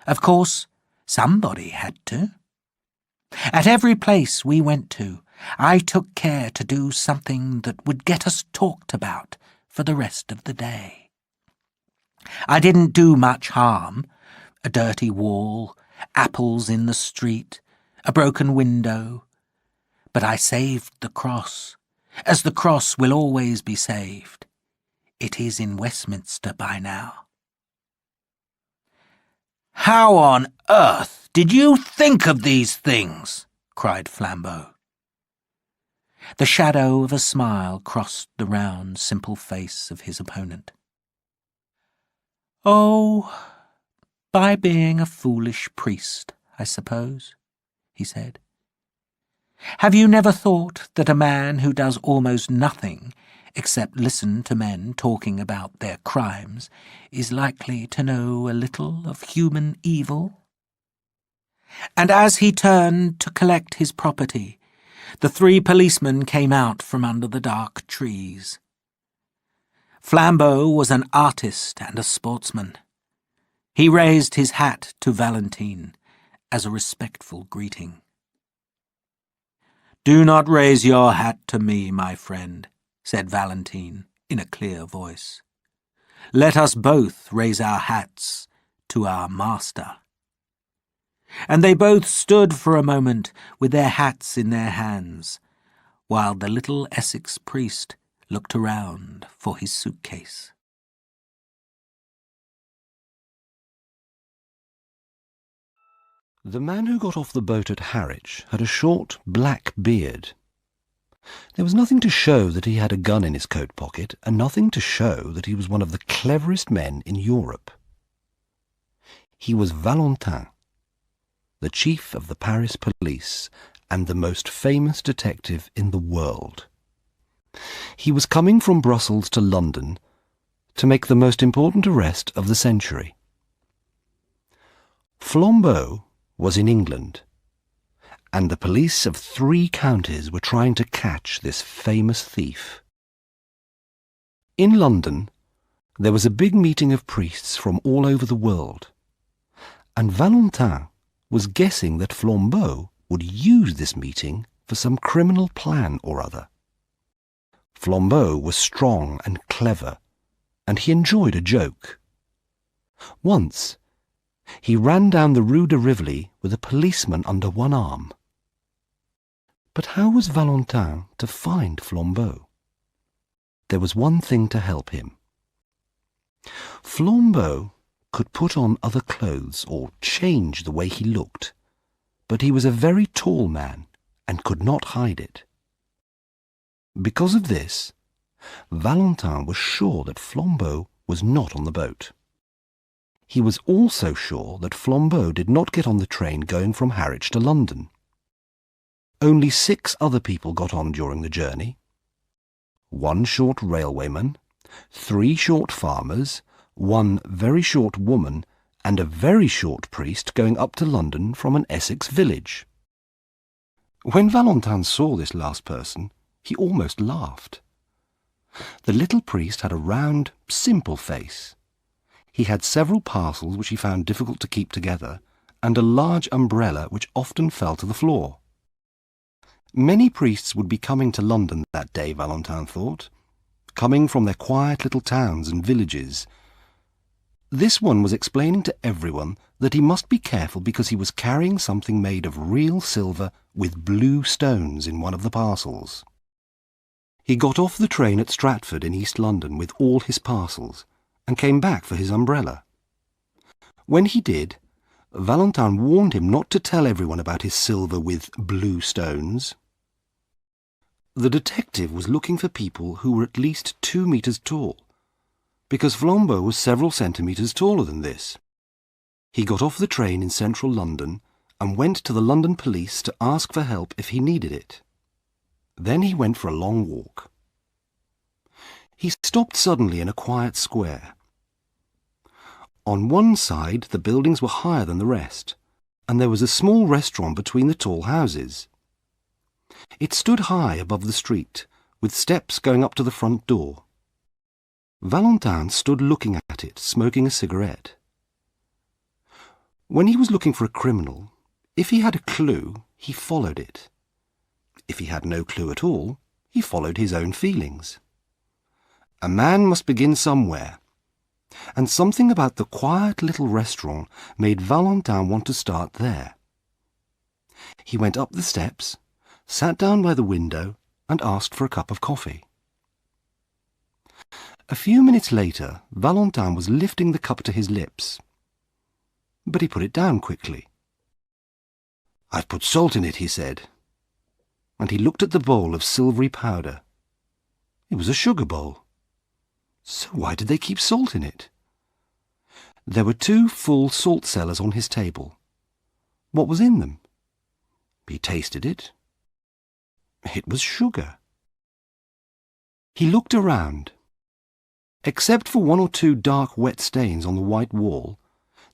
of course, somebody had to. At every place we went to, I took care to do something that would get us talked about for the rest of the day. I didn't do much harm. A dirty wall, apples in the street, a broken window. But I saved the cross, as the cross will always be saved. It is in Westminster by now. "How on earth did you think of these things?" cried Flambeau. The shadow of a smile crossed the round, simple face of his opponent. "Oh, by being a foolish priest, I suppose," he said. "Have you never thought that a man who does almost nothing except listen to men talking about their crimes is likely to know a little of human evil?" And as he turned to collect his property, the 3 policemen came out from under the dark trees. Flambeau was an artist and a sportsman. He raised his hat to Valentine as a respectful greeting. "Do not raise your hat to me, my friend," said Valentine in a clear voice. "Let us both raise our hats to our master." And they both stood for a moment with their hats in their hands, while the little Essex priest looked around for his suitcase. The man who got off the boat at Harwich had a short black beard. There was nothing to show that he had a gun in his coat pocket, and nothing to show that he was one of the cleverest men in Europe. He was Valentin, the chief of the Paris police and the most famous detective in the world. He was coming from Brussels to London to make the most important arrest of the century. Flambeau was in England, and the police of 3 counties were trying to catch this famous thief. In London, there was a big meeting of priests from all over the world, and Valentin was guessing that Flambeau would use this meeting for some criminal plan or other. Flambeau was strong and clever, and he enjoyed a joke. Once, he ran down the Rue de Rivoli with a policeman under one arm. But how was Valentin to find Flambeau? There was one thing to help him. Flambeau could put on other clothes or change the way he looked, but he was a very tall man and could not hide it. Because of this, Valentin was sure that Flambeau was not on the boat. He was also sure that Flambeau did not get on the train going from Harwich to London. Only 6 other people got on during the journey. 1 short railwayman, 3 short farmers, 1 very short woman, and a very short priest going up to London from an Essex village. When Valentin saw this last person, he almost laughed. The little priest had a round, simple face. He had several parcels which he found difficult to keep together, and a large umbrella which often fell to the floor. Many priests would be coming to London that day, Valentin thought, coming from their quiet little towns and villages. This one was explaining to everyone that he must be careful because he was carrying something made of real silver with blue stones in one of the parcels. He got off the train at Stratford in East London with all his parcels, and came back for his umbrella. When he did, Valentin warned him not to tell everyone about his silver with blue stones. The detective was looking for people who were at least 2 meters tall, because Flambeau was several centimetres taller than this. He got off the train in central London and went to the London police to ask for help if he needed it. Then he went for a long walk. He stopped suddenly in a quiet square. On one side the buildings were higher than the rest, and there was a small restaurant between the tall houses. It stood high above the street, with steps going up to the front door. Valentin stood looking at it, smoking a cigarette. When he was looking for a criminal, if he had a clue, he followed it. If he had no clue at all, he followed his own feelings. A man must begin somewhere, and something about the quiet little restaurant made Valentin want to start there. He went up the steps, sat down by the window, and asked for a cup of coffee. A few minutes later, Valentin was lifting the cup to his lips, but he put it down quickly. "I've put salt in it," he said, and he looked at the bowl of silvery powder. It was a sugar bowl. So why did they keep salt in it? There were 2 full salt cellars on his table. What was in them? He tasted it. It was sugar. He looked around. Except for 1 or 2 dark wet stains on the white wall,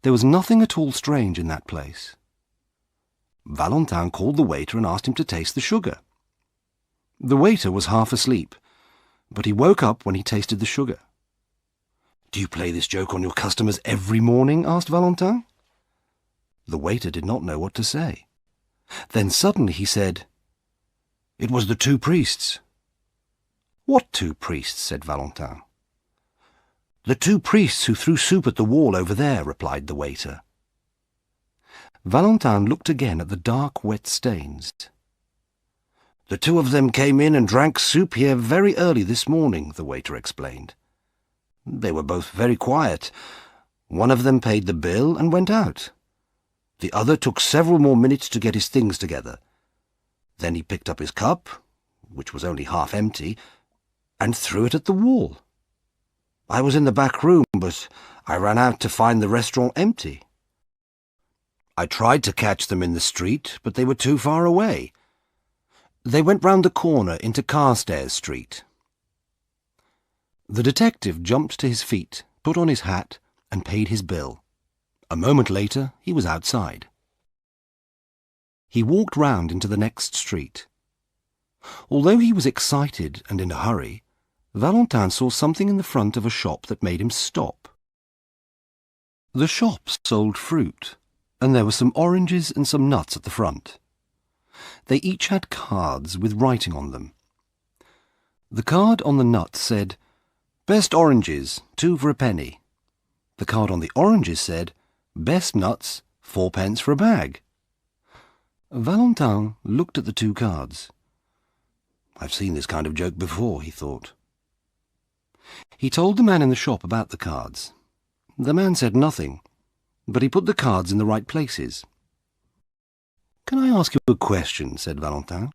there was nothing at all strange in that place. Valentin called the waiter and asked him to taste the sugar. The waiter was half asleep, but he woke up when he tasted the sugar. "Do you play this joke on your customers every morning?" asked Valentin. The waiter did not know what to say. Then suddenly he said, "It was the 2 priests." "What 2 priests?" said Valentin. "The 2 priests who threw soup at the wall over there," replied the waiter. Valentin looked again at the dark wet stains. "The 2 of them came in and drank soup here very early this morning," the waiter explained. "They were both very quiet. One of them paid the bill and went out. The other took several more minutes to get his things together. Then he picked up his cup, which was only half empty, and threw it at the wall. I was in the back room, but I ran out to find the restaurant empty. I tried to catch them in the street, but they were too far away. They went round the corner into Carstairs Street." The detective jumped to his feet, put on his hat, and paid his bill. A moment later, he was outside. He walked round into the next street. Although he was excited and in a hurry, Valentin saw something in the front of a shop that made him stop. The shop sold fruit, and there were some oranges and some nuts at the front. They each had cards with writing on them. The card on the nuts said, "Best oranges, 2 for a penny." The card on the oranges said, "Best nuts, 4 pence for a bag." Valentin looked at the 2 cards. "I've seen this kind of joke before," he thought. He told the man in the shop about the cards. The man said nothing, but he put the cards in the right places. "Can I ask you a question?" said Valentin.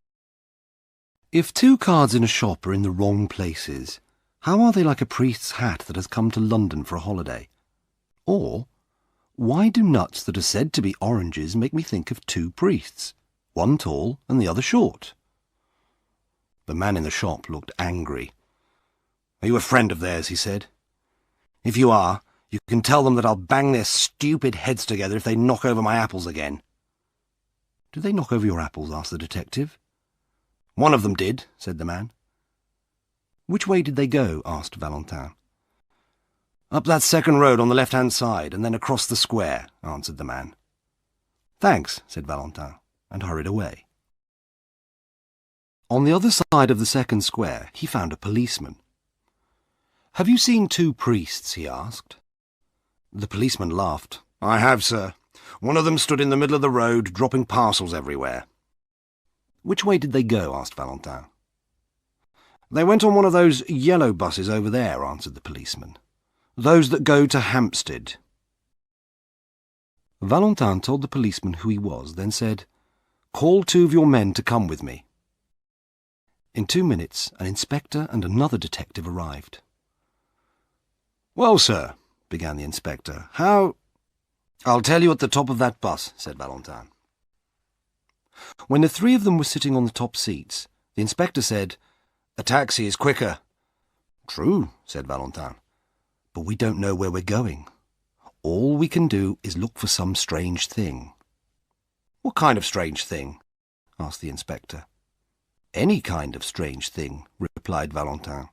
"If 2 cards in a shop are in the wrong places, how are they like a priest's hat that has come to London for a holiday? Or, why do nuts that are said to be oranges make me think of 2 priests, one tall and the other short?" The man in the shop looked angry. "Are you a friend of theirs?" he said. "If you are, you can tell them that I'll bang their stupid heads together if they knock over my apples again." "Do they knock over your apples?" asked the detective. "One of them did," said the man. "Which way did they go?" asked Valentin. "Up that second road on the left-hand side, and then across the square," answered the man. "Thanks," said Valentin, and hurried away. On the other side of the second square, he found a policeman. "Have you seen 2 priests?" he asked. The policeman laughed. "I have, sir. One of them stood in the middle of the road, dropping parcels everywhere." "Which way did they go?" asked Valentin. "They went on one of those yellow buses over there," answered the policeman. "Those that go to Hampstead." Valentin told the policeman who he was, then said, "Call 2 of your men to come with me." In 2 minutes, an inspector and another detective arrived. "Well, sir," began the inspector, "how—" "I'll tell you at the top of that bus," said Valentin. When the three of them were sitting on the top seats, the inspector said, "A taxi is quicker." "True," said Valentin, "but we don't know where we're going. All we can do is look for some strange thing." "What kind of strange thing?" asked the inspector. "Any kind of strange thing," replied Valentin.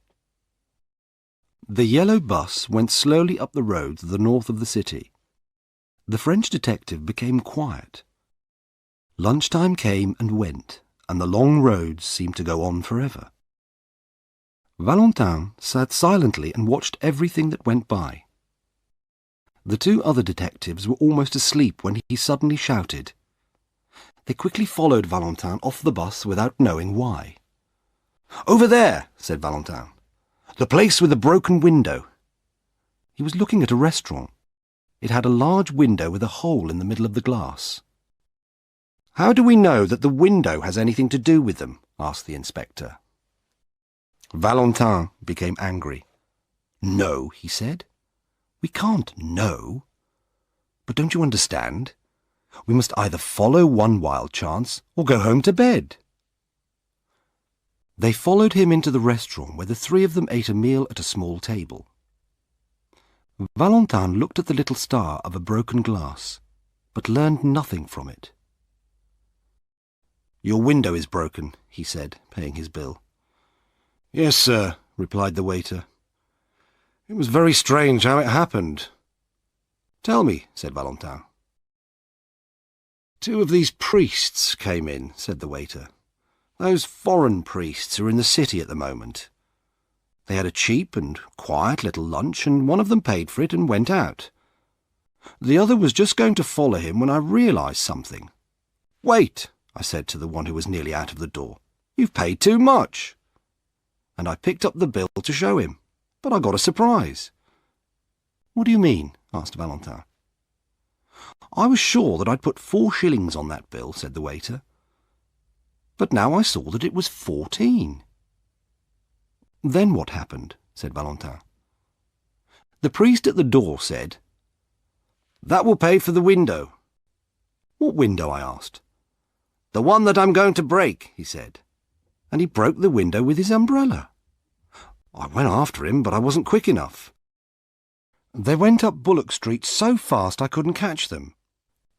The yellow bus went slowly up the road to the north of the city. The French detective became quiet. Lunchtime came and went, and the long roads seemed to go on forever. Valentin sat silently and watched everything that went by. The two other detectives were almost asleep when he suddenly shouted. They quickly followed Valentin off the bus without knowing why. "Over there," said Valentin. "The place with the broken window." He was looking at a restaurant. It had a large window with a hole in the middle of the glass. "How do we know that the window has anything to do with them?" asked the inspector. Valentin became angry. "No," he said. "We can't know. But don't you understand? We must either follow one wild chance or go home to bed." They followed him into the restaurant where the three of them ate a meal at a small table. Valentin looked at the little star of a broken glass, but learned nothing from it. "Your window is broken," he said, paying his bill. "Yes, sir," replied the waiter. "It was very strange how it happened." "Tell me," said Valentin. "Two of these priests came in," said the waiter. "Those foreign priests who are in the city at the moment. They had a cheap and quiet little lunch, and one of them paid for it and went out. The other was just going to follow him when I realised something. 'Wait,' I said to the one who was nearly out of the door. 'You've paid too much.' And I picked up the bill to show him, but I got a surprise." "What do you mean?" asked Valentin. "I was sure that I'd put 4 shillings on that bill," said the waiter. "But now I saw that it was 14. "Then what happened?" said Valentin. "The priest at the door said, 'That will pay for the window.' "What window?" I asked. "The one that I'm going to break," he said. And he broke the window with his umbrella. I went after him, but I wasn't quick enough. They went up Bullock Street so fast I couldn't catch them."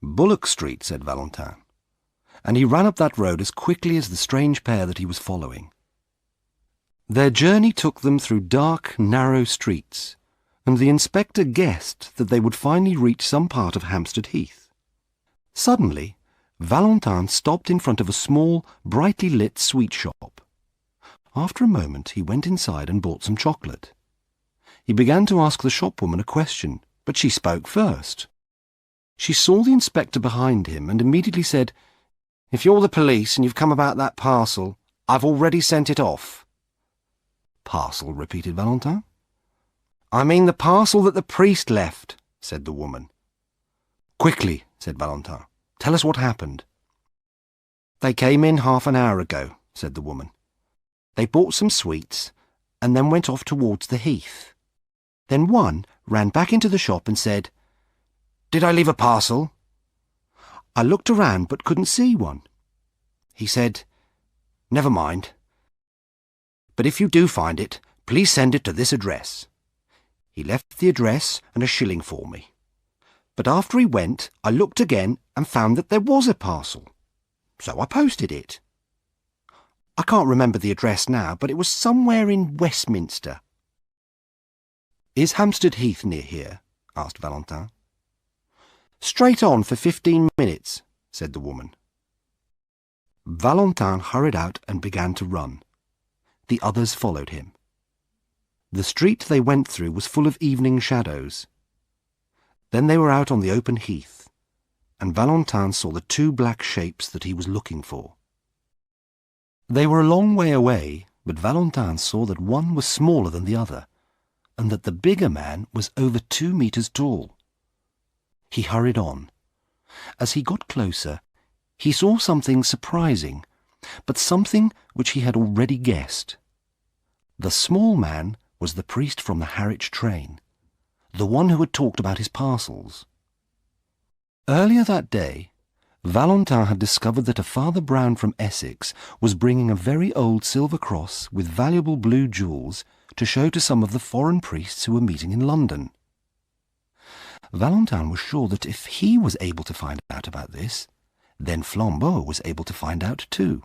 "Bullock Street," said Valentin. And he ran up that road as quickly as the strange pair that he was following. Their journey took them through dark, narrow streets, and the inspector guessed that they would finally reach some part of Hampstead Heath. Suddenly, Valentin stopped in front of a small, brightly lit sweet shop. After a moment, he went inside and bought some chocolate. He began to ask the shopwoman a question, but she spoke first. She saw the inspector behind him and immediately said, "If you're the police and you've come about that parcel, I've already sent it off." "Parcel?" repeated Valentin. "I mean the parcel that the priest left," said the woman. "Quickly," said Valentin. "Tell us what happened." "They came in half an hour ago," said the woman. "They bought some sweets and then went off towards the heath. Then one ran back into the shop and said, 'Did I leave a parcel?' I looked around but couldn't see one. He said, 'Never mind. But if you do find it, please send it to this address.' He left the address and a shilling for me. But after he went, I looked again and found that there was a parcel. So I posted it. I can't remember the address now, but it was somewhere in Westminster." "Is Hampstead Heath near here?" asked Valentin. "Straight on for 15 minutes, said the woman. Valentin hurried out and began to run. The others followed him. The street they went through was full of evening shadows. Then they were out on the open heath, and Valentin saw the 2 black shapes that he was looking for. They were a long way away, but Valentin saw that one was smaller than the other, and that the bigger man was over 2 meters tall. He hurried on. As he got closer, he saw something surprising, but something which he had already guessed. The small man was the priest from the Harwich train, the one who had talked about his parcels. Earlier that day, Valentin had discovered that a Father Brown from Essex was bringing a very old silver cross with valuable blue jewels to show to some of the foreign priests who were meeting in London. Valentin was sure that if he was able to find out about this, then Flambeau was able to find out too.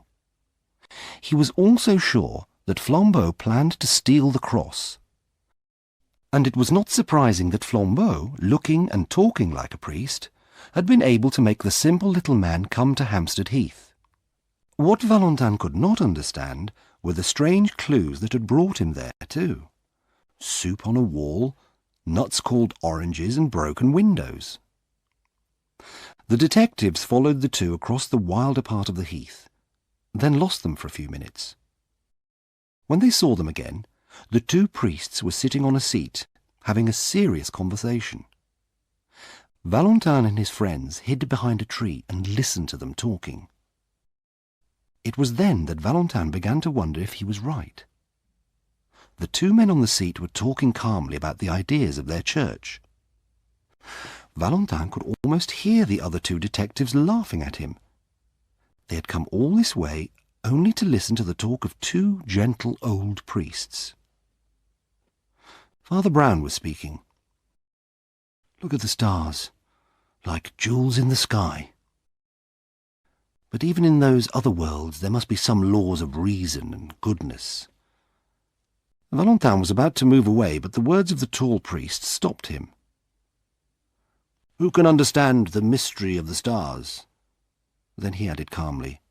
He was also sure that Flambeau planned to steal the cross. And it was not surprising that Flambeau, looking and talking like a priest, had been able to make the simple little man come to Hampstead Heath. What Valentin could not understand were the strange clues that had brought him there too. Soup on a wall, nuts called oranges, and broken windows. The detectives followed the two across the wilder part of the heath, then lost them for a few minutes. When they saw them again, the two priests were sitting on a seat, having a serious conversation. Valentin and his friends hid behind a tree and listened to them talking. It was then that Valentin began to wonder if he was right. The two men on the seat were talking calmly about the ideas of their church. Valentin could almost hear the other two detectives laughing at him. They had come all this way only to listen to the talk of two gentle old priests. Father Brown was speaking. "Look at the stars, like jewels in the sky. But even in those other worlds there must be some laws of reason and goodness." Valentin was about to move away, but the words of the tall priest stopped him. "Who can understand the mystery of the stars?" Then he added calmly,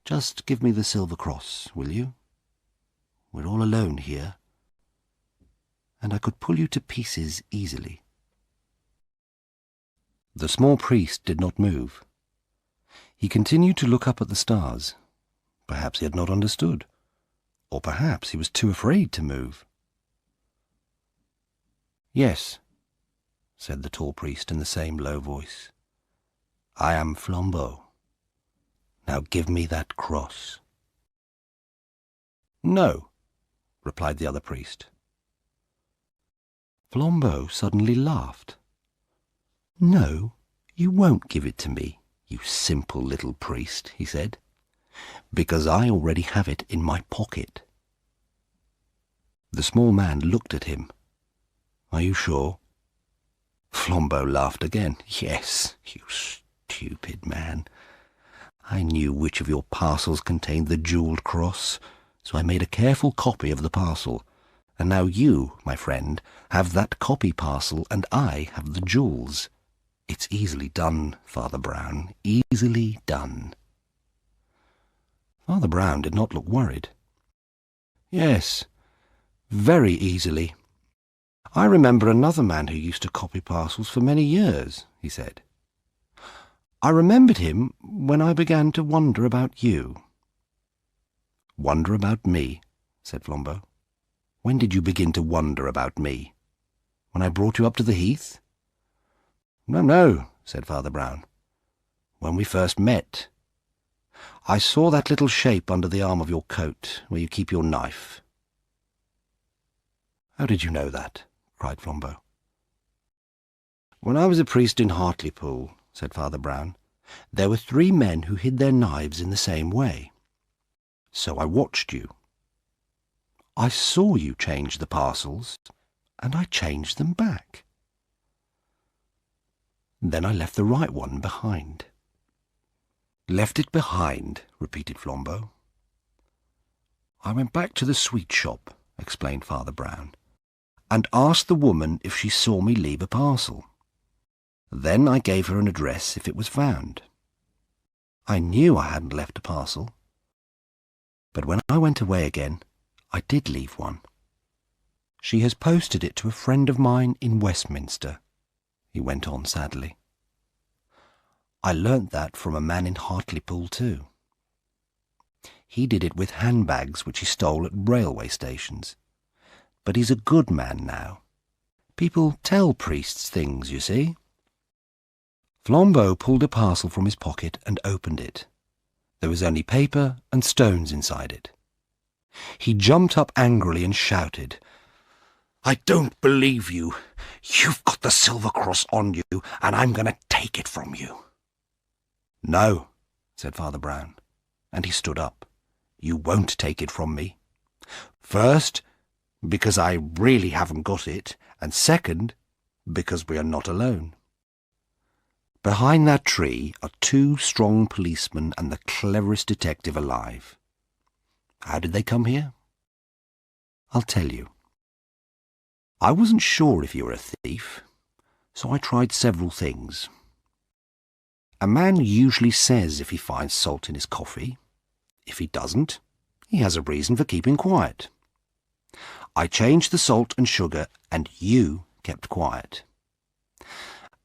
"Just give me the silver cross, will you? We're all alone here, and I could pull you to pieces easily." The small priest did not move. He continued to look up at the stars. Perhaps he had not understood, or perhaps he was too afraid to move. "Yes," said the tall priest in the same low voice. "I am Flambeau. Now give me that cross." "No," replied the other priest. Flambeau suddenly laughed. "No, you won't give it to me, you simple little priest," he said, "because I already have it in my pocket." The small man looked at him. "Are you sure?" Flambeau laughed again. "Yes, you stupid man. I knew which of your parcels contained the jewelled cross, so I made a careful copy of the parcel. And now you, my friend, have that copy parcel, and I have the jewels. It's easily done, Father Brown, easily done." Father Brown did not look worried. "Yes, very easily. I remember another man who used to copy parcels for many years," he said. "I remembered him when I began to wonder about you." "Wonder about me?" said Flambeau. "When did you begin to wonder about me? When I brought you up to the heath?" No, said Father Brown. "When we first met. I saw that little shape under the arm of your coat, where you keep your knife." "How did you know that?" cried Flambeau. "When I was a priest in Hartlepool," said Father Brown, "there were 3 men who hid their knives in the same way. So I watched you. I saw you change the parcels, and I changed them back. Then I left the right one behind." "Left it behind," repeated Flambeau. "I went back to the sweet shop," explained Father Brown, "and asked the woman if she saw me leave a parcel. Then I gave her an address if it was found. I knew I hadn't left a parcel. But when I went away again, I did leave one. She has posted it to a friend of mine in Westminster," he went on sadly. "I learnt that from a man in Hartlepool too. He did it with handbags which he stole at railway stations. But he's a good man now. People tell priests things, you see." Flambeau pulled a parcel from his pocket and opened it. There was only paper and stones inside it. He jumped up angrily and shouted, "I don't believe you. You've got the silver cross on you, and I'm going to take it from you." No, said Father Brown, and he stood up. You won't take it from me. First, because I really haven't got it, and second, because we are not alone. Behind that tree are 2 strong policemen and the cleverest detective alive. How did they come here? I'll tell you. I wasn't sure if you were a thief, so I tried several things. A man usually says if he finds salt in his coffee. If he doesn't, he has a reason for keeping quiet. I changed the salt and sugar, and you kept quiet.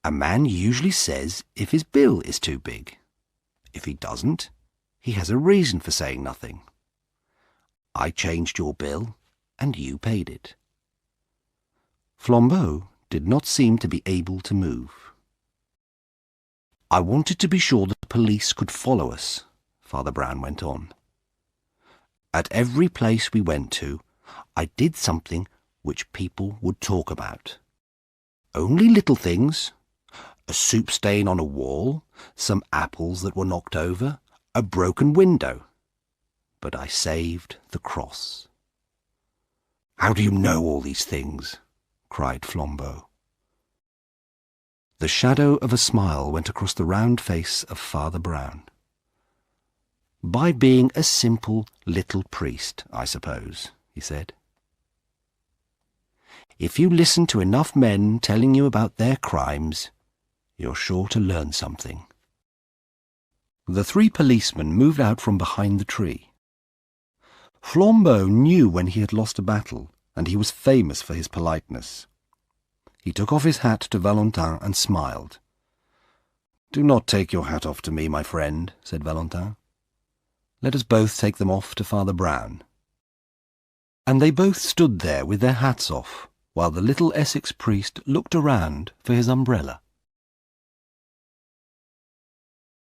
A man usually says if his bill is too big. If he doesn't, he has a reason for saying nothing. I changed your bill, and you paid it. Flambeau did not seem to be able to move. I wanted to be sure the police could follow us, Father Brown went on. At every place we went to, I did something which people would talk about. Only little things. A soup stain on a wall, some apples that were knocked over, a broken window. But I saved the cross. How do you know all these things? Cried Flambeau. The shadow of a smile went across the round face of Father Brown. By being a simple little priest, I suppose, he said. If you listen to enough men telling you about their crimes, you're sure to learn something. The 3 policemen moved out from behind the tree. Flambeau knew when he had lost a battle, and he was famous for his politeness. He took off his hat to Valentin and smiled. "Do not take your hat off to me, my friend," said Valentin. "Let us both take them off to Father Brown." And they both stood there with their hats off, while the little Essex priest looked around for his umbrella.